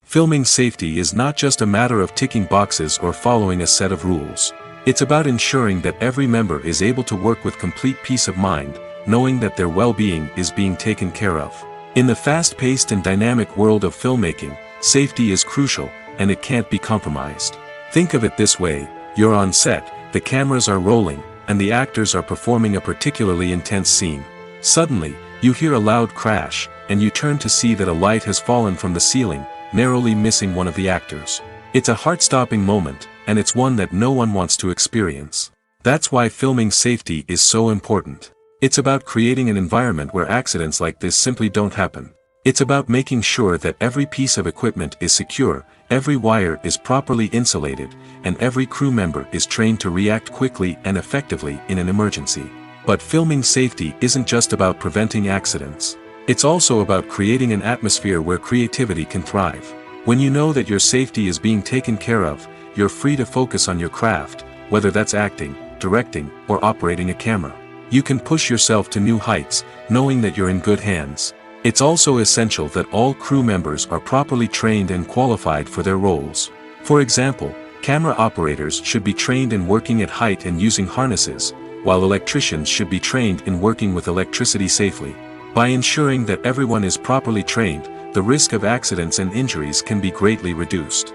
Filming safety is not just a matter of ticking boxes or following a set of rules. It's about ensuring that every member is able to work with complete peace of mind, knowing that their well-being is being taken care of. In the fast-paced and dynamic world of filmmaking, safety is crucial, and it can't be compromised. Think of it this way: you're on set, the cameras are rolling, and the actors are performing a particularly intense scene. Suddenly, you hear a loud crash, and you turn to see that a light has fallen from the ceiling, narrowly missing one of the actors. It's a heart-stopping moment, and it's one that no one wants to experience. That's why filming safety is so important. It's about creating an environment where accidents like this simply don't happen. It's about making sure that every piece of equipment is secure, every wire is properly insulated, and every crew member is trained to react quickly and effectively in an emergency. But filming safety isn't just about preventing accidents. It's also about creating an atmosphere where creativity can thrive. When you know that your safety is being taken care of, you're free to focus on your craft, whether that's acting, directing, or operating a camera. You can push yourself to new heights, knowing that you're in good hands. It's also essential that all crew members are properly trained and qualified for their roles. For example, camera operators should be trained in working at height and using harnesses, while electricians should be trained in working with electricity safely. By ensuring that everyone is properly trained, the risk of accidents and injuries can be greatly reduced.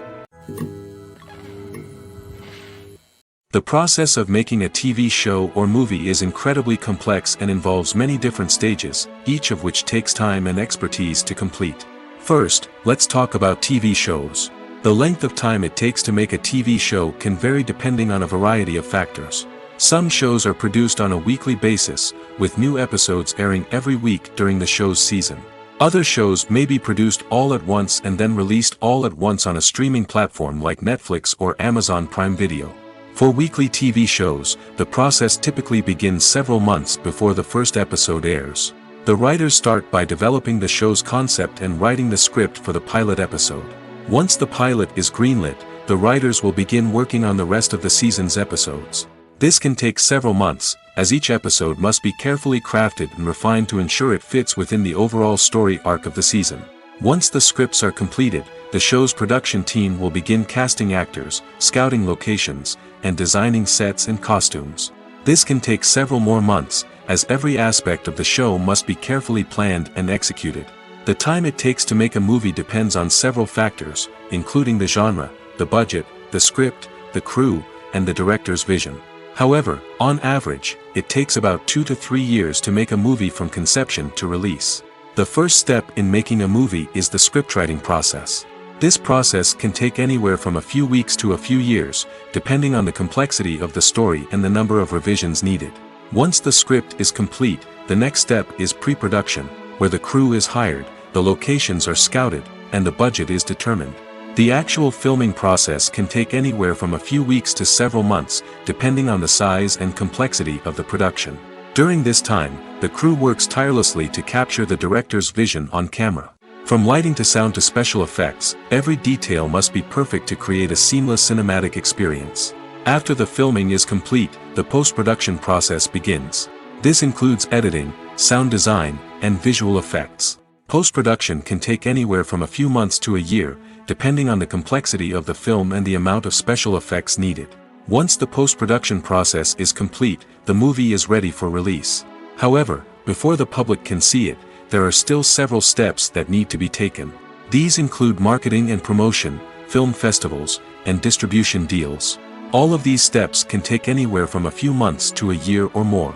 The process of making a TV show or movie is incredibly complex and involves many different stages, each of which takes time and expertise to complete. First, let's talk about TV shows. The length of time it takes to make a TV show can vary depending on a variety of factors. Some shows are produced on a weekly basis, with new episodes airing every week during the show's season. Other shows may be produced all at once and then released all at once on a streaming platform like Netflix or Amazon Prime Video. For weekly TV shows, the process typically begins several months before the first episode airs. The writers start by developing the show's concept and writing the script for the pilot episode. Once the pilot is greenlit, the writers will begin working on the rest of the season's episodes. This can take several months, as each episode must be carefully crafted and refined to ensure it fits within the overall story arc of the season. Once the scripts are completed, the show's production team will begin casting actors, scouting locations, and designing sets and costumes. This can take several more months, as every aspect of the show must be carefully planned and executed. The time it takes to make a movie depends on several factors, including the genre, the budget, the script, the crew, and the director's vision. However, on average, it takes about 2 to 3 years to make a movie from conception to release. The first step in making a movie is the scriptwriting process. This process can take anywhere from a few weeks to a few years, depending on the complexity of the story and the number of revisions needed. Once the script is complete, the next step is pre-production, where the crew is hired, the locations are scouted, and the budget is determined. The actual filming process can take anywhere from a few weeks to several months, depending on the size and complexity of the production. During this time, the crew works tirelessly to capture the director's vision on camera. From lighting to sound to special effects, every detail must be perfect to create a seamless cinematic experience. After the filming is complete, the post-production process begins. This includes editing, sound design, and visual effects. Post-production can take anywhere from a few months to a year, depending on the complexity of the film and the amount of special effects needed. Once the post-production process is complete, the movie is ready for release. However, before the public can see it, there are still several steps that need to be taken. These include marketing and promotion, film festivals, and distribution deals. All of these steps can take anywhere from a few months to a year or more.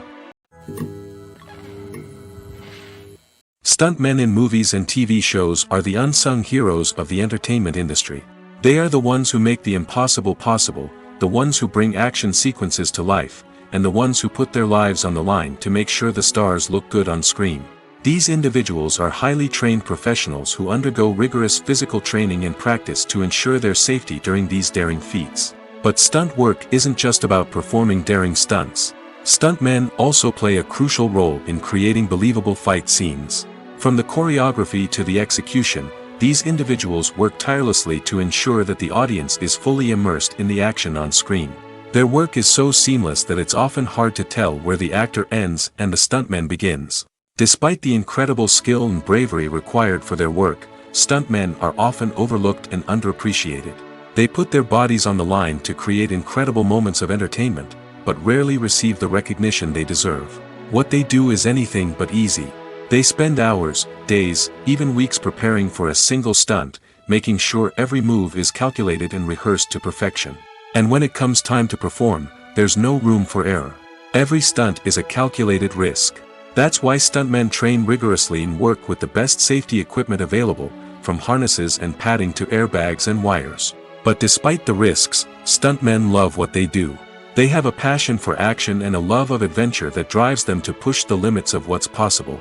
Stuntmen in movies and TV shows are the unsung heroes of the entertainment industry. They are the ones who make the impossible possible, the ones who bring action sequences to life, and the ones who put their lives on the line to make sure the stars look good on screen. These individuals are highly trained professionals who undergo rigorous physical training and practice to ensure their safety during these daring feats. But stunt work isn't just about performing daring stunts. Stuntmen also play a crucial role in creating believable fight scenes. From the choreography to the execution, these individuals work tirelessly to ensure that the audience is fully immersed in the action on screen. Their work is so seamless that it's often hard to tell where the actor ends and the stuntman begins. Despite the incredible skill and bravery required for their work, stuntmen are often overlooked and underappreciated. They put their bodies on the line to create incredible moments of entertainment, but rarely receive the recognition they deserve. What they do is anything but easy. They spend hours, days, even weeks preparing for a single stunt, making sure every move is calculated and rehearsed to perfection. And when it comes time to perform, there's no room for error. Every stunt is a calculated risk. That's why stuntmen train rigorously and work with the best safety equipment available, from harnesses and padding to airbags and wires. But despite the risks, stuntmen love what they do. They have a passion for action and a love of adventure that drives them to push the limits of what's possible.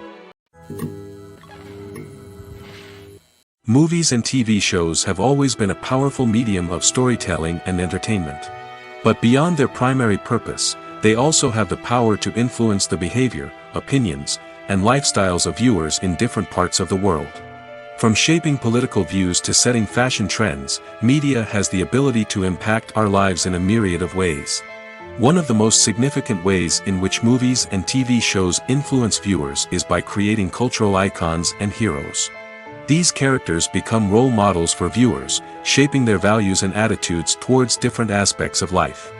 Movies and TV shows have always been a powerful medium of storytelling and entertainment. But beyond their primary purpose, they also have the power to influence the behavior, opinions, and lifestyles of viewers in different parts of the world. From shaping political views to setting fashion trends, media has the ability to impact our lives in a myriad of ways. One of the most significant ways in which movies and TV shows influence viewers is by creating cultural icons and heroes. These characters become role models for viewers, shaping their values and attitudes towards different aspects of life.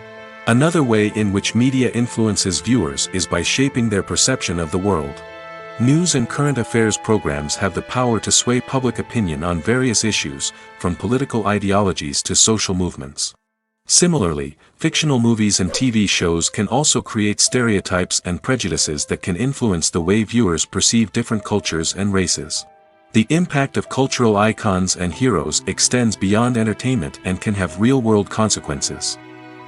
Another way in which media influences viewers is by shaping their perception of the world. News and current affairs programs have the power to sway public opinion on various issues, from political ideologies to social movements. Similarly, fictional movies and TV shows can also create stereotypes and prejudices that can influence the way viewers perceive different cultures and races. The impact of cultural icons and heroes extends beyond entertainment and can have real-world consequences.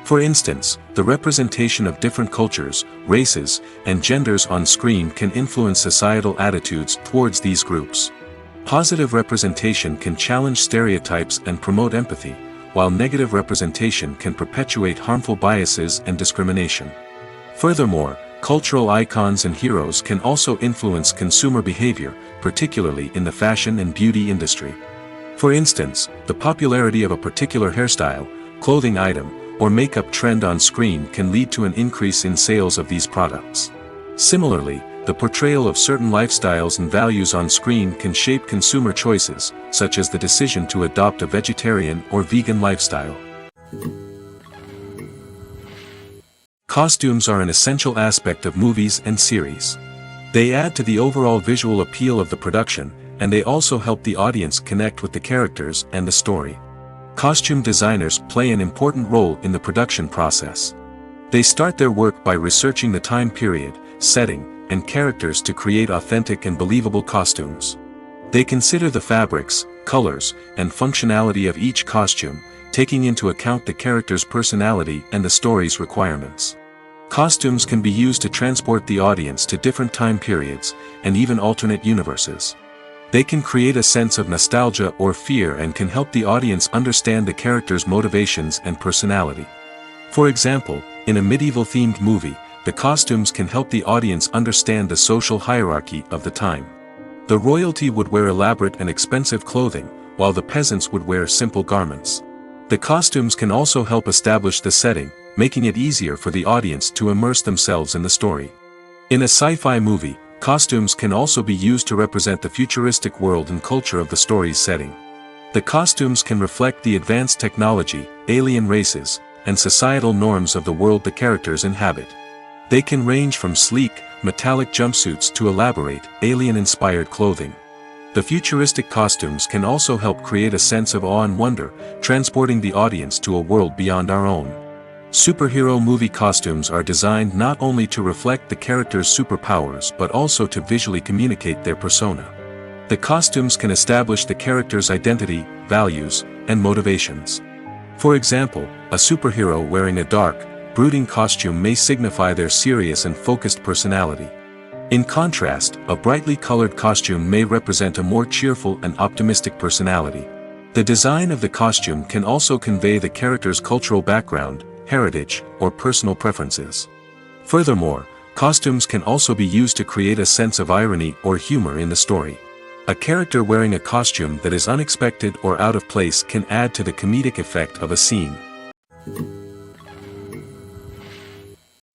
For instance, the representation of different cultures, races, and genders on screen can influence societal attitudes towards these groups. Positive representation can challenge stereotypes and promote empathy, while negative representation can perpetuate harmful biases and discrimination. Furthermore, cultural icons and heroes can also influence consumer behavior, particularly in the fashion and beauty industry. For instance, the popularity of a particular hairstyle, clothing item, or makeup trend on screen can lead to an increase in sales of these products. Similarly, the portrayal of certain lifestyles and values on screen can shape consumer choices, such as the decision to adopt a vegetarian or vegan lifestyle. Costumes are an essential aspect of movies and series. They add to the overall visual appeal of the production, and they also help the audience connect with the characters and the story. Costume designers play an important role in the production process. They start their work by researching the time period, setting, and characters to create authentic and believable costumes. They consider the fabrics, colors, and functionality of each costume, taking into account the character's personality and the story's requirements. Costumes can be used to transport the audience to different time periods, and even alternate universes. They can create a sense of nostalgia or fear and can help the audience understand the character's motivations and personality. For example, in a medieval-themed movie, the costumes can help the audience understand the social hierarchy of the time. The royalty would wear elaborate and expensive clothing, while the peasants would wear simple garments. The costumes can also help establish the setting, making it easier for the audience to immerse themselves in the story. In a sci-fi movie, costumes can also be used to represent the futuristic world and culture of the story's setting. The costumes can reflect the advanced technology, alien races, and societal norms of the world the characters inhabit. They can range from sleek, metallic jumpsuits to elaborate, alien-inspired clothing. The futuristic costumes can also help create a sense of awe and wonder, transporting the audience to a world beyond our own. Superhero movie costumes are designed not only to reflect the character's superpowers but also to visually communicate their persona. The costumes can establish the character's identity, values, and motivations. For example, a superhero wearing a dark, brooding costume may signify their serious and focused personality. In contrast, a brightly colored costume may represent a more cheerful and optimistic personality. The design of the costume can also convey the character's cultural background, heritage, or personal preferences. Furthermore, costumes can also be used to create a sense of irony or humor in the story. A character wearing a costume that is unexpected or out of place can add to the comedic effect of a scene.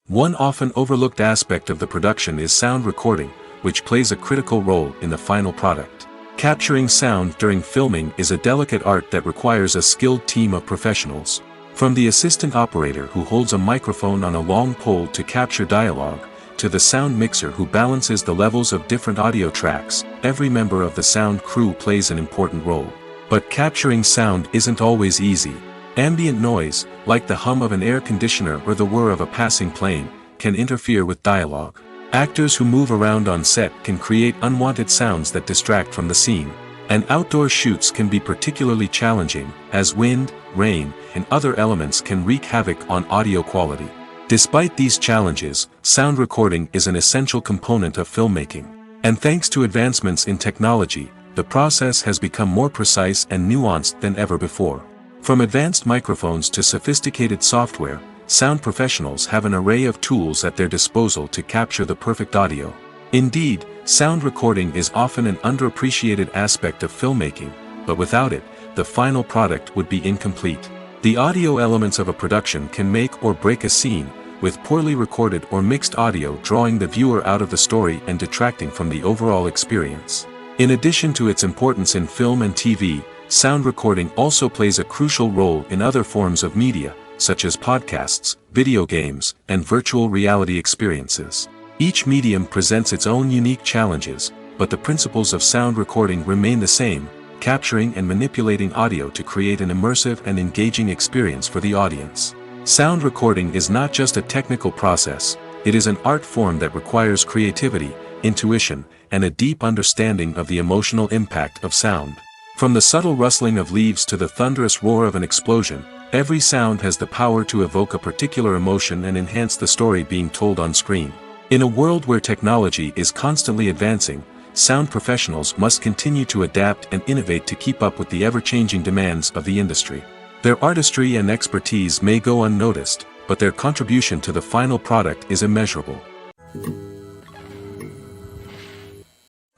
One often overlooked aspect of the production is sound recording, which plays a critical role in the final product. Capturing sound during filming is a delicate art that requires a skilled team of professionals. From the assistant operator who holds a microphone on a long pole to capture dialogue, to the sound mixer who balances the levels of different audio tracks, every member of the sound crew plays an important role. But capturing sound isn't always easy. Ambient noise, like the hum of an air conditioner or the whir of a passing plane, can interfere with dialogue. Actors who move around on set can create unwanted sounds that distract from the scene. And outdoor shoots can be particularly challenging, as wind, rain, and other elements can wreak havoc on audio quality. Despite these challenges, sound recording is an essential component of filmmaking. And thanks to advancements in technology, the process has become more precise and nuanced than ever before. From advanced microphones to sophisticated software, sound professionals have an array of tools at their disposal to capture the perfect audio. Indeed, sound recording is often an underappreciated aspect of filmmaking, but without it, the final product would be incomplete. The audio elements of a production can make or break a scene, with poorly recorded or mixed audio drawing the viewer out of the story and detracting from the overall experience. In addition to its importance in film and TV, sound recording also plays a crucial role in other forms of media, such as podcasts, video games, and virtual reality experiences. Each medium presents its own unique challenges, but the principles of sound recording remain the same: capturing and manipulating audio to create an immersive and engaging experience for the audience. Sound recording is not just a technical process, it is an art form that requires creativity, intuition, and a deep understanding of the emotional impact of sound. From the subtle rustling of leaves to the thunderous roar of an explosion, every sound has the power to evoke a particular emotion and enhance the story being told on screen. In a world where technology is constantly advancing, sound professionals must continue to adapt and innovate to keep up with the ever-changing demands of the industry. Their artistry and expertise may go unnoticed, but their contribution to the final product is immeasurable.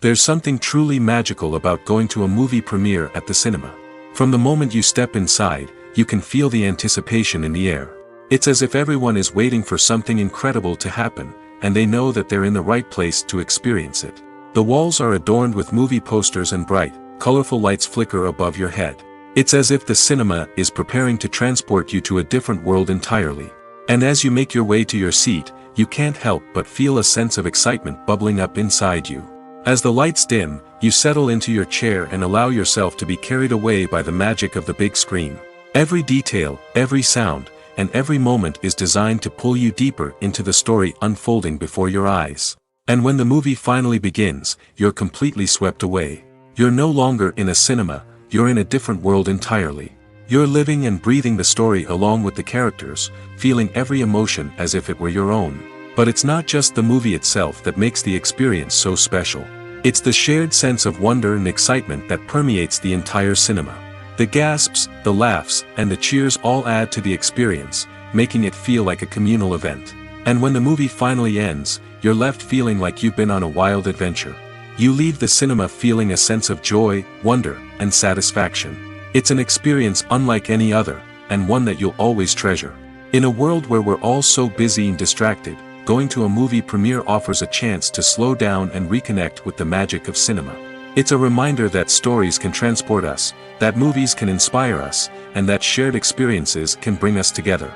There's something truly magical about going to a movie premiere at the cinema. From the moment you step inside, you can feel the anticipation in the air. It's as if everyone is waiting for something incredible to happen, and they know that they're in the right place to experience it. The walls are adorned with movie posters and bright, colorful lights flicker above your head. It's as if the cinema is preparing to transport you to a different world entirely. And as you make your way to your seat, you can't help but feel a sense of excitement bubbling up inside you. As the lights dim, you settle into your chair and allow yourself to be carried away by the magic of the big screen. Every detail, every sound, and every moment is designed to pull you deeper into the story unfolding before your eyes. And when the movie finally begins, you're completely swept away. You're no longer in a cinema, you're in a different world entirely. You're living and breathing the story along with the characters, feeling every emotion as if it were your own. But it's not just the movie itself that makes the experience so special. It's the shared sense of wonder and excitement that permeates the entire cinema. The gasps, the laughs, and the cheers all add to the experience, making it feel like a communal event. And when the movie finally ends, you're left feeling like you've been on a wild adventure. You leave the cinema feeling a sense of joy, wonder, and satisfaction. It's an experience unlike any other, and one that you'll always treasure. In a world where we're all so busy and distracted, going to a movie premiere offers a chance to slow down and reconnect with the magic of cinema. It's a reminder that stories can transport us, that movies can inspire us, and that shared experiences can bring us together.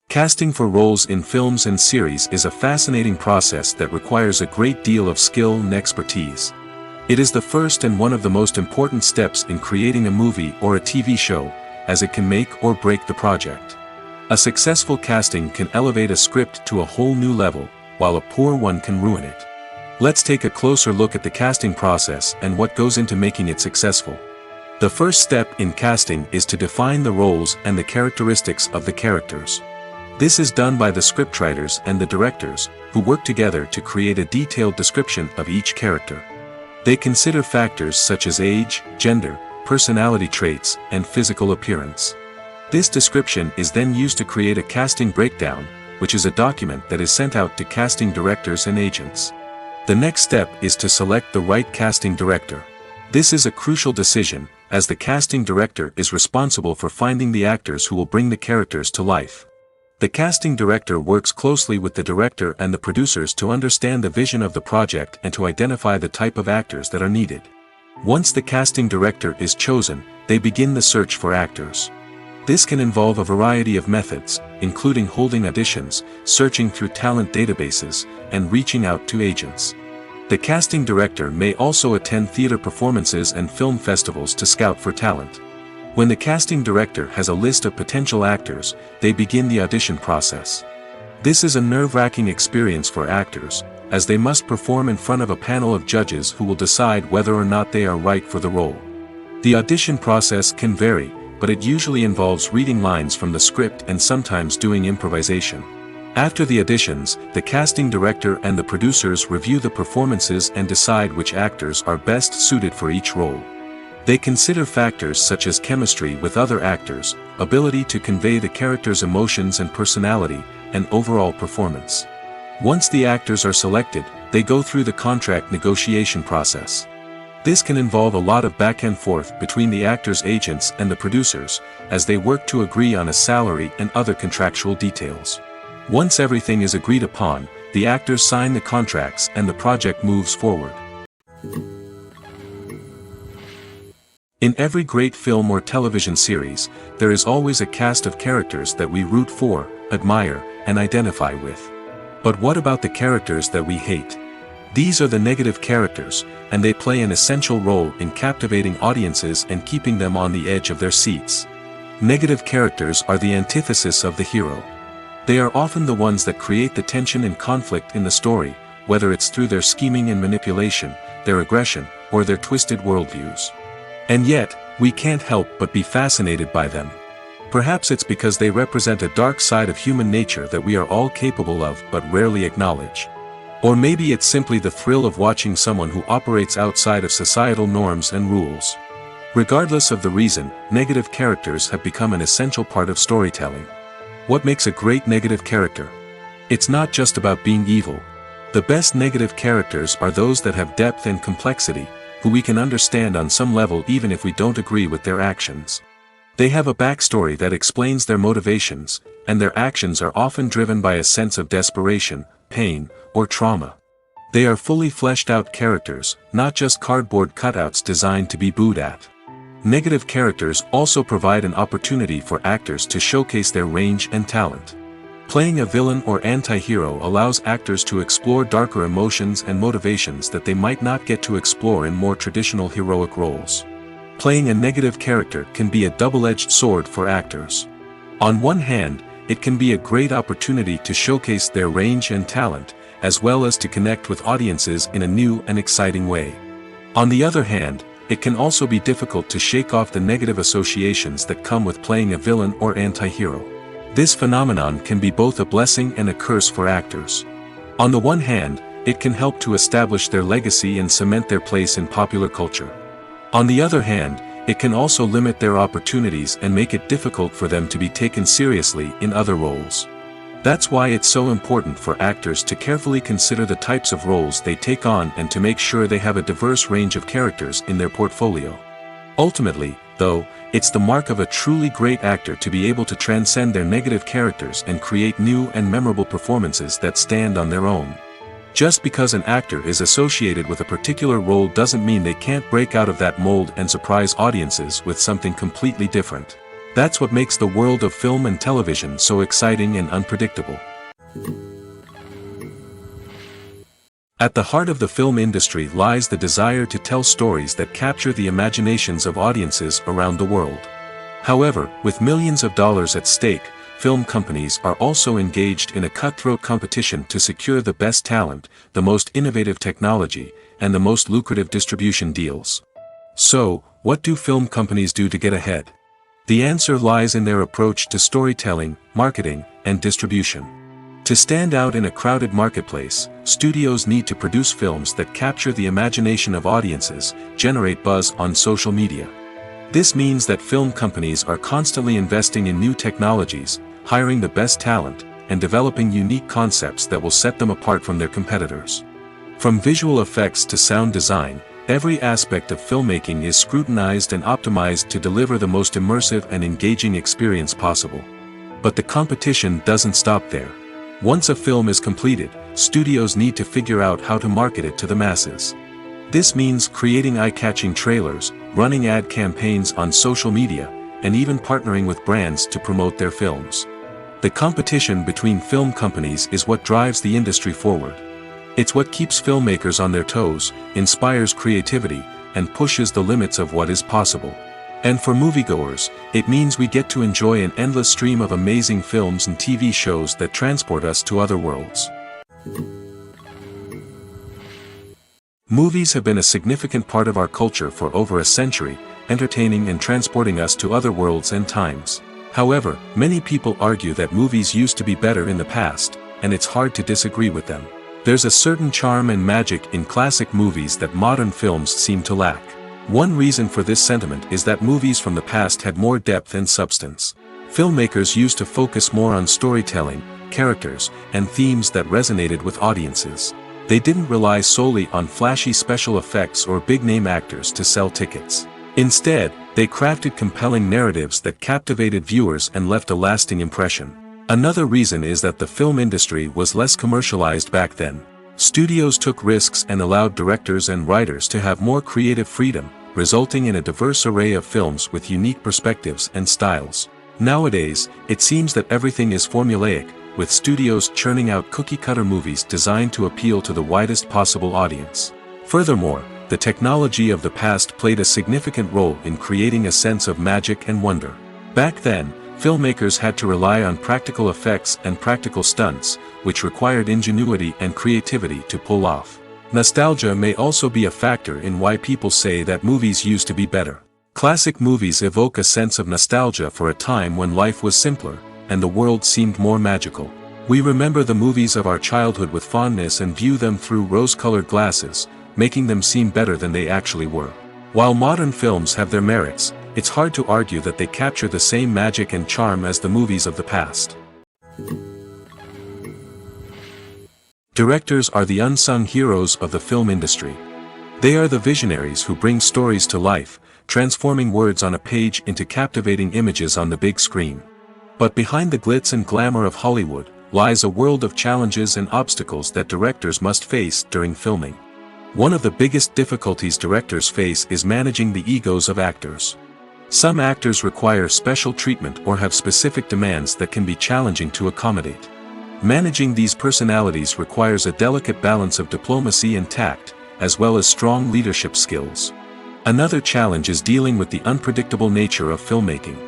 Casting for roles in films and series is a fascinating process that requires a great deal of skill and expertise. It is the first and one of the most important steps in creating a movie or a TV show, as it can make or break the project. A successful casting can elevate a script to a whole new level, while a poor one can ruin it. Let's take a closer look at the casting process and what goes into making it successful. The first step in casting is to define the roles and the characteristics of the characters. This is done by the scriptwriters and the directors, who work together to create a detailed description of each character. They consider factors such as age, gender, personality traits, and physical appearance. This description is then used to create a casting breakdown, which is a document that is sent out to casting directors and agents. The next step is to select the right casting director. This is a crucial decision, as the casting director is responsible for finding the actors who will bring the characters to life. The casting director works closely with the director and the producers to understand the vision of the project and to identify the type of actors that are needed. Once the casting director is chosen, they begin the search for actors. This can involve a variety of methods, including holding auditions, searching through talent databases, and reaching out to agents. The casting director may also attend theater performances and film festivals to scout for talent. When the casting director has a list of potential actors, they begin the audition process. This is a nerve-wracking experience for actors, as they must perform in front of a panel of judges who will decide whether or not they are right for the role. The audition process can vary, but it usually involves reading lines from the script and sometimes doing improvisation. After the auditions, the casting director and the producers review the performances and decide which actors are best suited for each role. They consider factors such as chemistry with other actors, ability to convey the character's emotions and personality, and overall performance. Once the actors are selected, they go through the contract negotiation process. This can involve a lot of back and forth between the actors' agents and the producers, as they work to agree on a salary and other contractual details. Once everything is agreed upon, the actors sign the contracts and the project moves forward. In every great film or television series, there is always a cast of characters that we root for, admire, and identify with. But what about the characters that we hate? These are the negative characters, and they play an essential role in captivating audiences and keeping them on the edge of their seats. Negative characters are the antithesis of the hero. They are often the ones that create the tension and conflict in the story, whether it's through their scheming and manipulation, their aggression, or their twisted worldviews. And yet, we can't help but be fascinated by them. Perhaps it's because they represent a dark side of human nature that we are all capable of but rarely acknowledge. Or maybe it's simply the thrill of watching someone who operates outside of societal norms and rules. Regardless of the reason, negative characters have become an essential part of storytelling. What makes a great negative character? It's not just about being evil. The best negative characters are those that have depth and complexity, who we can understand on some level even if we don't agree with their actions. They have a backstory that explains their motivations, and their actions are often driven by a sense of desperation, pain, or trauma. They are fully fleshed out characters, not just cardboard cutouts designed to be booed at. Negative characters also provide an opportunity for actors to showcase their range and talent. Playing a villain or anti-hero allows actors to explore darker emotions and motivations that they might not get to explore in more traditional heroic roles. Playing a negative character can be a double-edged sword for actors. On one hand, it can be a great opportunity to showcase their range and talent, as well as to connect with audiences in a new and exciting way. On the other hand, it can also be difficult to shake off the negative associations that come with playing a villain or anti-hero. This phenomenon can be both a blessing and a curse for actors. On the one hand, it can help to establish their legacy and cement their place in popular culture. On the other hand, it can also limit their opportunities and make it difficult for them to be taken seriously in other roles. That's why it's so important for actors to carefully consider the types of roles they take on and to make sure they have a diverse range of characters in their portfolio. Ultimately, though, it's the mark of a truly great actor to be able to transcend their negative characters and create new and memorable performances that stand on their own. Just because an actor is associated with a particular role doesn't mean they can't break out of that mold and surprise audiences with something completely different. That's what makes the world of film and television so exciting and unpredictable. At the heart of the film industry lies the desire to tell stories that capture the imaginations of audiences around the world. However, with millions of dollars at stake, film companies are also engaged in a cutthroat competition to secure the best talent, the most innovative technology, and the most lucrative distribution deals. So, what do film companies do to get ahead? The answer lies in their approach to storytelling, marketing, and distribution. To stand out in a crowded marketplace, studios need to produce films that capture the imagination of audiences, generate buzz on social media, This means that film companies are constantly investing in new technologies, hiring the best talent, and developing unique concepts that will set them apart from their competitors. From visual effects to sound design, every aspect of filmmaking is scrutinized and optimized to deliver the most immersive and engaging experience possible. But the competition doesn't stop there. Once a film is completed, studios need to figure out how to market it to the masses. This means creating eye-catching trailers, running ad campaigns on social media, and even partnering with brands to promote their films. The competition between film companies is what drives the industry forward. It's what keeps filmmakers on their toes, inspires creativity, and pushes the limits of what is possible. And for moviegoers, it means we get to enjoy an endless stream of amazing films and TV shows that transport us to other worlds. Movies have been a significant part of our culture for over a century, entertaining and transporting us to other worlds and times. However, many people argue that movies used to be better in the past, and it's hard to disagree with them. There's a certain charm and magic in classic movies that modern films seem to lack. One reason for this sentiment is that movies from the past had more depth and substance. Filmmakers used to focus more on storytelling, characters, and themes that resonated with audiences. They didn't rely solely on flashy special effects or big-name actors to sell tickets. Instead, they crafted compelling narratives that captivated viewers and left a lasting impression. Another reason is that the film industry was less commercialized back then. Studios took risks and allowed directors and writers to have more creative freedom, resulting in a diverse array of films with unique perspectives and styles. Nowadays, it seems that everything is formulaic, with studios churning out cookie-cutter movies designed to appeal to the widest possible audience. Furthermore, the technology of the past played a significant role in creating a sense of magic and wonder. Back then, filmmakers had to rely on practical effects and practical stunts, which required ingenuity and creativity to pull off. Nostalgia may also be a factor in why people say that movies used to be better. Classic movies evoke a sense of nostalgia for a time when life was simpler, and the world seemed more magical. We remember the movies of our childhood with fondness and view them through rose-colored glasses, making them seem better than they actually were. While modern films have their merits, it's hard to argue that they capture the same magic and charm as the movies of the past. Directors are the unsung heroes of the film industry. They are the visionaries who bring stories to life, transforming words on a page into captivating images on the big screen. But behind the glitz and glamour of Hollywood, lies a world of challenges and obstacles that directors must face during filming. One of the biggest difficulties directors face is managing the egos of actors. Some actors require special treatment or have specific demands that can be challenging to accommodate. Managing these personalities requires a delicate balance of diplomacy and tact, as well as strong leadership skills. Another challenge is dealing with the unpredictable nature of filmmaking.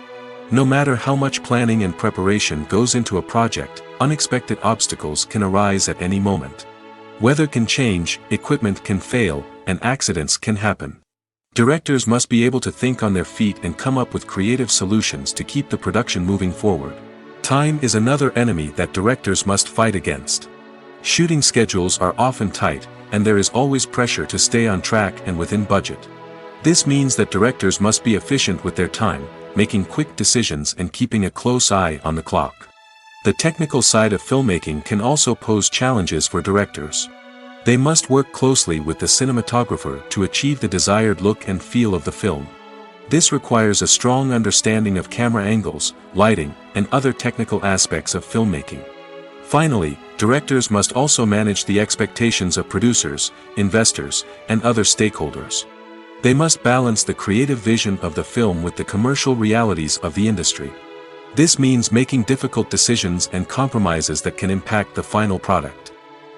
No matter how much planning and preparation goes into a project, unexpected obstacles can arise at any moment. Weather can change, equipment can fail, and accidents can happen. Directors must be able to think on their feet and come up with creative solutions to keep the production moving forward. Time is another enemy that directors must fight against. Shooting schedules are often tight, and there is always pressure to stay on track and within budget. This means that directors must be efficient with their time, making quick decisions and keeping a close eye on the clock. The technical side of filmmaking can also pose challenges for directors. They must work closely with the cinematographer to achieve the desired look and feel of the film. This requires a strong understanding of camera angles, lighting, and other technical aspects of filmmaking. Finally, directors must also manage the expectations of producers, investors, and other stakeholders. They must balance the creative vision of the film with the commercial realities of the industry. This means making difficult decisions and compromises that can impact the final product.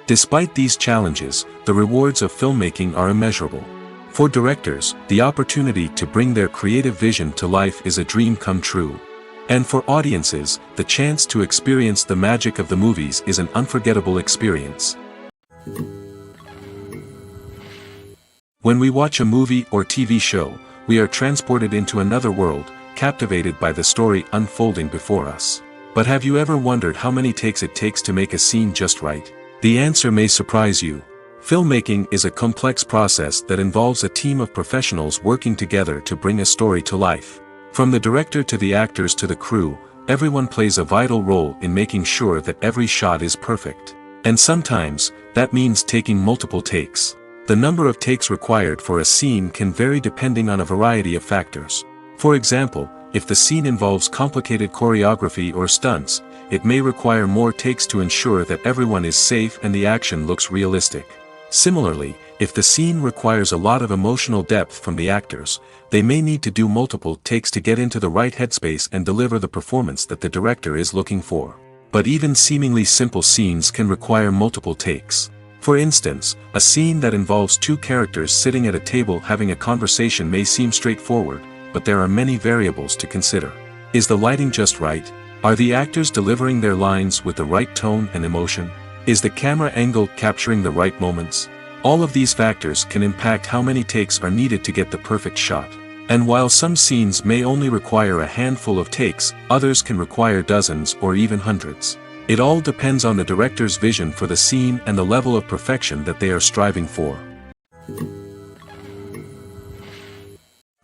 Despite these challenges, the rewards of filmmaking are immeasurable. For directors, the opportunity to bring their creative vision to life is a dream come true. And for audiences, the chance to experience the magic of the movies is an unforgettable experience. When we watch a movie or TV show, we are transported into another world, captivated by the story unfolding before us. But have you ever wondered how many takes it takes to make a scene just right? The answer may surprise you. Filmmaking is a complex process that involves a team of professionals working together to bring a story to life. From the director to the actors to the crew, everyone plays a vital role in making sure that every shot is perfect. And sometimes, that means taking multiple takes. The number of takes required for a scene can vary depending on a variety of factors. For example, if the scene involves complicated choreography or stunts, it may require more takes to ensure that everyone is safe and the action looks realistic. Similarly, if the scene requires a lot of emotional depth from the actors, they may need to do multiple takes to get into the right headspace and deliver the performance that the director is looking for. But even seemingly simple scenes can require multiple takes. For instance, a scene that involves two characters sitting at a table having a conversation may seem straightforward, but there are many variables to consider. Is the lighting just right? Are the actors delivering their lines with the right tone and emotion? Is the camera angle capturing the right moments? All of these factors can impact how many takes are needed to get the perfect shot. And while some scenes may only require a handful of takes, others can require dozens or even hundreds. It all depends on the director's vision for the scene and the level of perfection that they are striving for.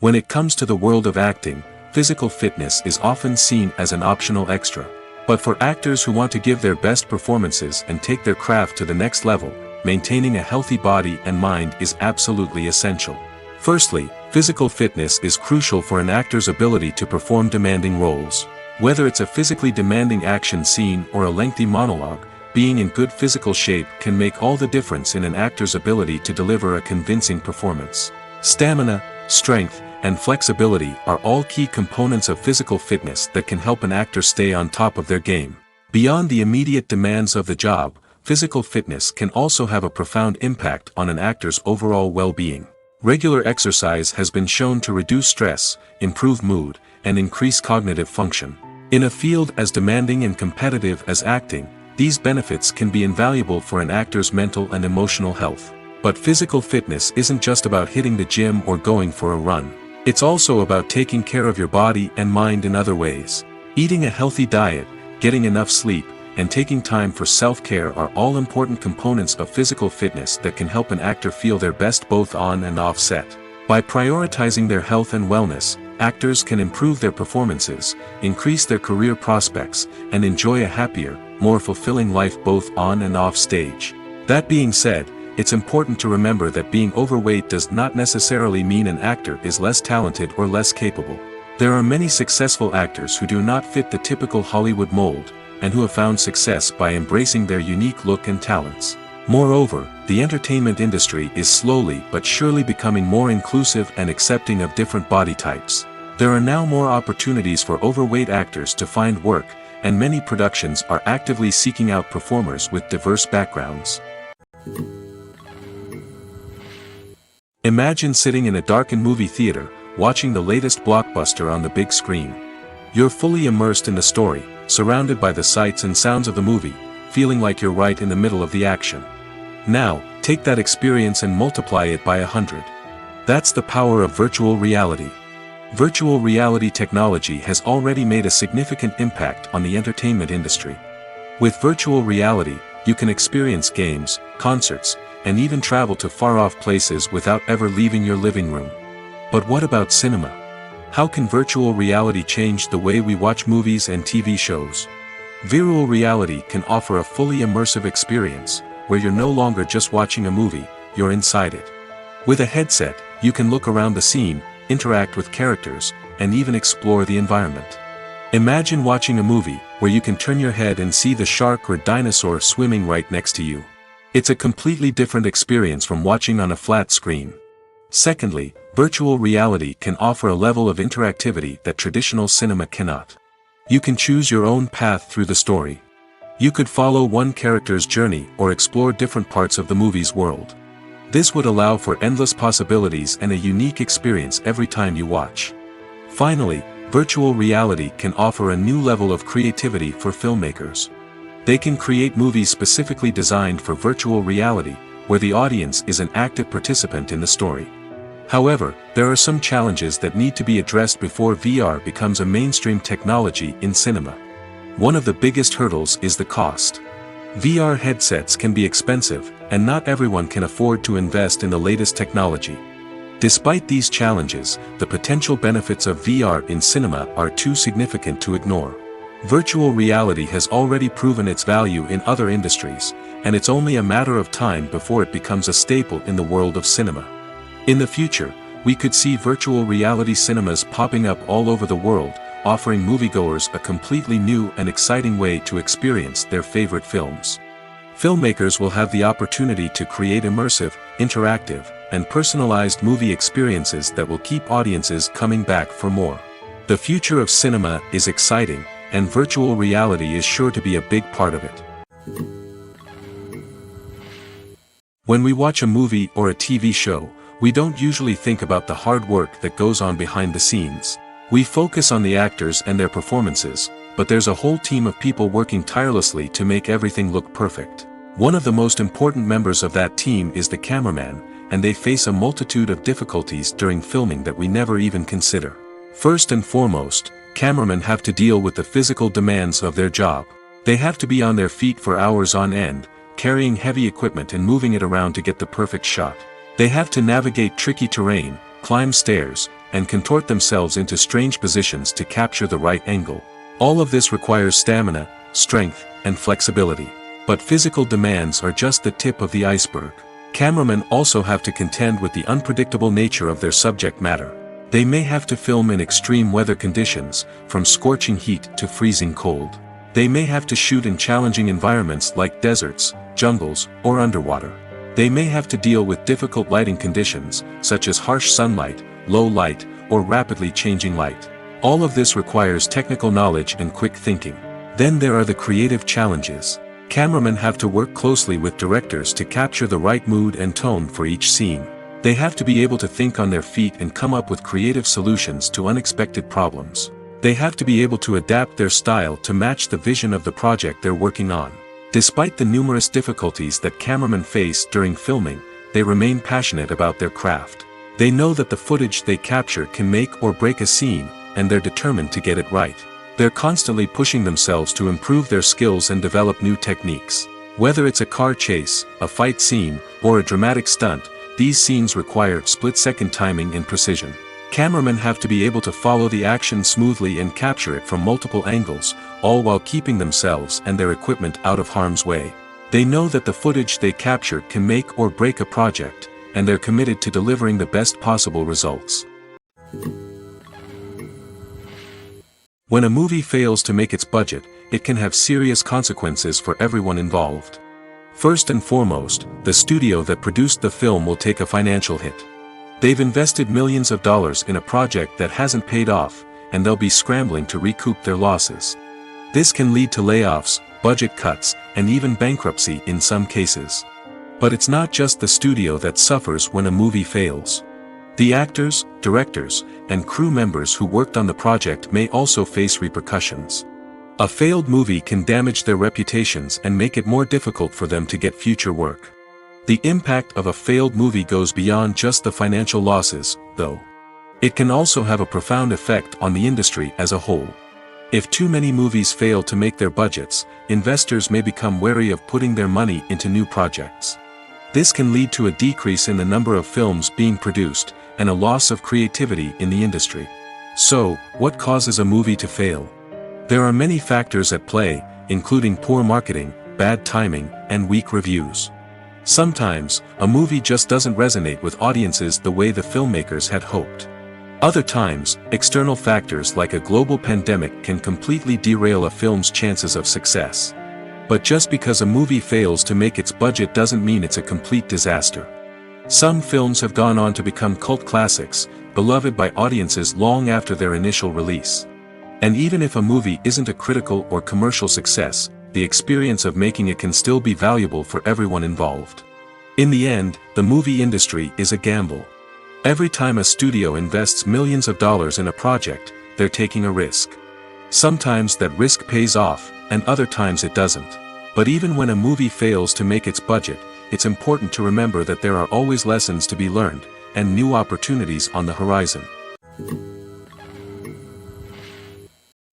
When it comes to the world of acting, physical fitness is often seen as an optional extra. But for actors who want to give their best performances and take their craft to the next level, maintaining a healthy body and mind is absolutely essential. Firstly, physical fitness is crucial for an actor's ability to perform demanding roles. Whether it's a physically demanding action scene or a lengthy monologue, being in good physical shape can make all the difference in an actor's ability to deliver a convincing performance. Stamina, strength, and flexibility are all key components of physical fitness that can help an actor stay on top of their game. Beyond the immediate demands of the job, physical fitness can also have a profound impact on an actor's overall well-being. Regular exercise has been shown to reduce stress, improve mood, and increase cognitive function. In a field as demanding and competitive as acting, these benefits can be invaluable for an actor's mental and emotional health. But physical fitness isn't just about hitting the gym or going for a run. It's also about taking care of your body and mind in other ways. Eating a healthy diet, getting enough sleep, and taking time for self-care are all important components of physical fitness that can help an actor feel their best both on and off set. By prioritizing their health and wellness, actors can improve their performances, increase their career prospects, and enjoy a happier, more fulfilling life both on and off stage. That being said, it's important to remember that being overweight does not necessarily mean an actor is less talented or less capable. There are many successful actors who do not fit the typical Hollywood mold, and who have found success by embracing their unique look and talents. Moreover, the entertainment industry is slowly but surely becoming more inclusive and accepting of different body types. There are now more opportunities for overweight actors to find work, and many productions are actively seeking out performers with diverse backgrounds. Imagine sitting in a darkened movie theater, watching the latest blockbuster on the big screen. You're fully immersed in the story, surrounded by the sights and sounds of the movie, feeling like you're right in the middle of the action. Now, take that experience and multiply it by 100. That's the power of virtual reality. Virtual reality technology has already made a significant impact on the entertainment industry. With virtual reality, you can experience games, concerts, and even travel to far-off places without ever leaving your living room. But what about cinema? How can virtual reality change the way we watch movies and TV shows? Virtual reality can offer a fully immersive experience, where you're no longer just watching a movie, you're inside it. With a headset, you can look around the scene, interact with characters, and even explore the environment. Imagine watching a movie, where you can turn your head and see the shark or dinosaur swimming right next to you. It's a completely different experience from watching on a flat screen. Secondly, virtual reality can offer a level of interactivity that traditional cinema cannot. You can choose your own path through the story. You could follow one character's journey or explore different parts of the movie's world. This would allow for endless possibilities and a unique experience every time you watch. Finally, virtual reality can offer a new level of creativity for filmmakers. They can create movies specifically designed for virtual reality, where the audience is an active participant in the story. However, there are some challenges that need to be addressed before VR becomes a mainstream technology in cinema. One of the biggest hurdles is the cost. VR headsets can be expensive, and not everyone can afford to invest in the latest technology. Despite these challenges, the potential benefits of VR in cinema are too significant to ignore. Virtual reality has already proven its value in other industries, and it's only a matter of time before it becomes a staple in the world of cinema. In the future, we could see virtual reality cinemas popping up all over the world, offering moviegoers a completely new and exciting way to experience their favorite films. Filmmakers will have the opportunity to create immersive, interactive, and personalized movie experiences that will keep audiences coming back for more. The future of cinema is exciting, and virtual reality is sure to be a big part of it. When we watch a movie or a TV show, we don't usually think about the hard work that goes on behind the scenes. We focus on the actors and their performances, but there's a whole team of people working tirelessly to make everything look perfect. One of the most important members of that team is the cameraman, and they face a multitude of difficulties during filming that we never even consider. First and foremost, cameramen have to deal with the physical demands of their job. They have to be on their feet for hours on end, carrying heavy equipment and moving it around to get the perfect shot. They have to navigate tricky terrain, climb stairs, and contort themselves into strange positions to capture the right angle. All of this requires stamina, strength, and flexibility. But physical demands are just the tip of the iceberg. Cameramen also have to contend with the unpredictable nature of their subject matter. They may have to film in extreme weather conditions, from scorching heat to freezing cold. They may have to shoot in challenging environments like deserts, jungles, or underwater. They may have to deal with difficult lighting conditions, such as harsh sunlight, low light, or rapidly changing light. All of this requires technical knowledge and quick thinking. Then there are the creative challenges. Cameramen have to work closely with directors to capture the right mood and tone for each scene. They have to be able to think on their feet and come up with creative solutions to unexpected problems. They have to be able to adapt their style to match the vision of the project they're working on. Despite the numerous difficulties that cameramen face during filming, they remain passionate about their craft. They know that the footage they capture can make or break a scene, and they're determined to get it right. They're constantly pushing themselves to improve their skills and develop new techniques. Whether it's a car chase, a fight scene, or a dramatic stunt, these scenes require split-second timing and precision. Cameramen have to be able to follow the action smoothly and capture it from multiple angles, all while keeping themselves and their equipment out of harm's way. They know that the footage they capture can make or break a project, and they're committed to delivering the best possible results. When a movie fails to make its budget, it can have serious consequences for everyone involved. First and foremost, the studio that produced the film will take a financial hit. They've invested millions of dollars in a project that hasn't paid off, and they'll be scrambling to recoup their losses. This can lead to layoffs, budget cuts, and even bankruptcy in some cases. But it's not just the studio that suffers when a movie fails. The actors, directors, and crew members who worked on the project may also face repercussions. A failed movie can damage their reputations and make it more difficult for them to get future work. The impact of a failed movie goes beyond just the financial losses, though. It can also have a profound effect on the industry as a whole. If too many movies fail to make their budgets, investors may become wary of putting their money into new projects. This can lead to a decrease in the number of films being produced, and a loss of creativity in the industry. So, what causes a movie to fail? There are many factors at play, including poor marketing, bad timing, and weak reviews. Sometimes, a movie just doesn't resonate with audiences the way the filmmakers had hoped. Other times, external factors like a global pandemic can completely derail a film's chances of success. But just because a movie fails to make its budget doesn't mean it's a complete disaster. Some films have gone on to become cult classics, beloved by audiences long after their initial release. And even if a movie isn't a critical or commercial success, the experience of making it can still be valuable for everyone involved. In the end, the movie industry is a gamble. Every time a studio invests millions of dollars in a project, they're taking a risk. Sometimes that risk pays off, and other times it doesn't. But even when a movie fails to make its budget, it's important to remember that there are always lessons to be learned, and new opportunities on the horizon.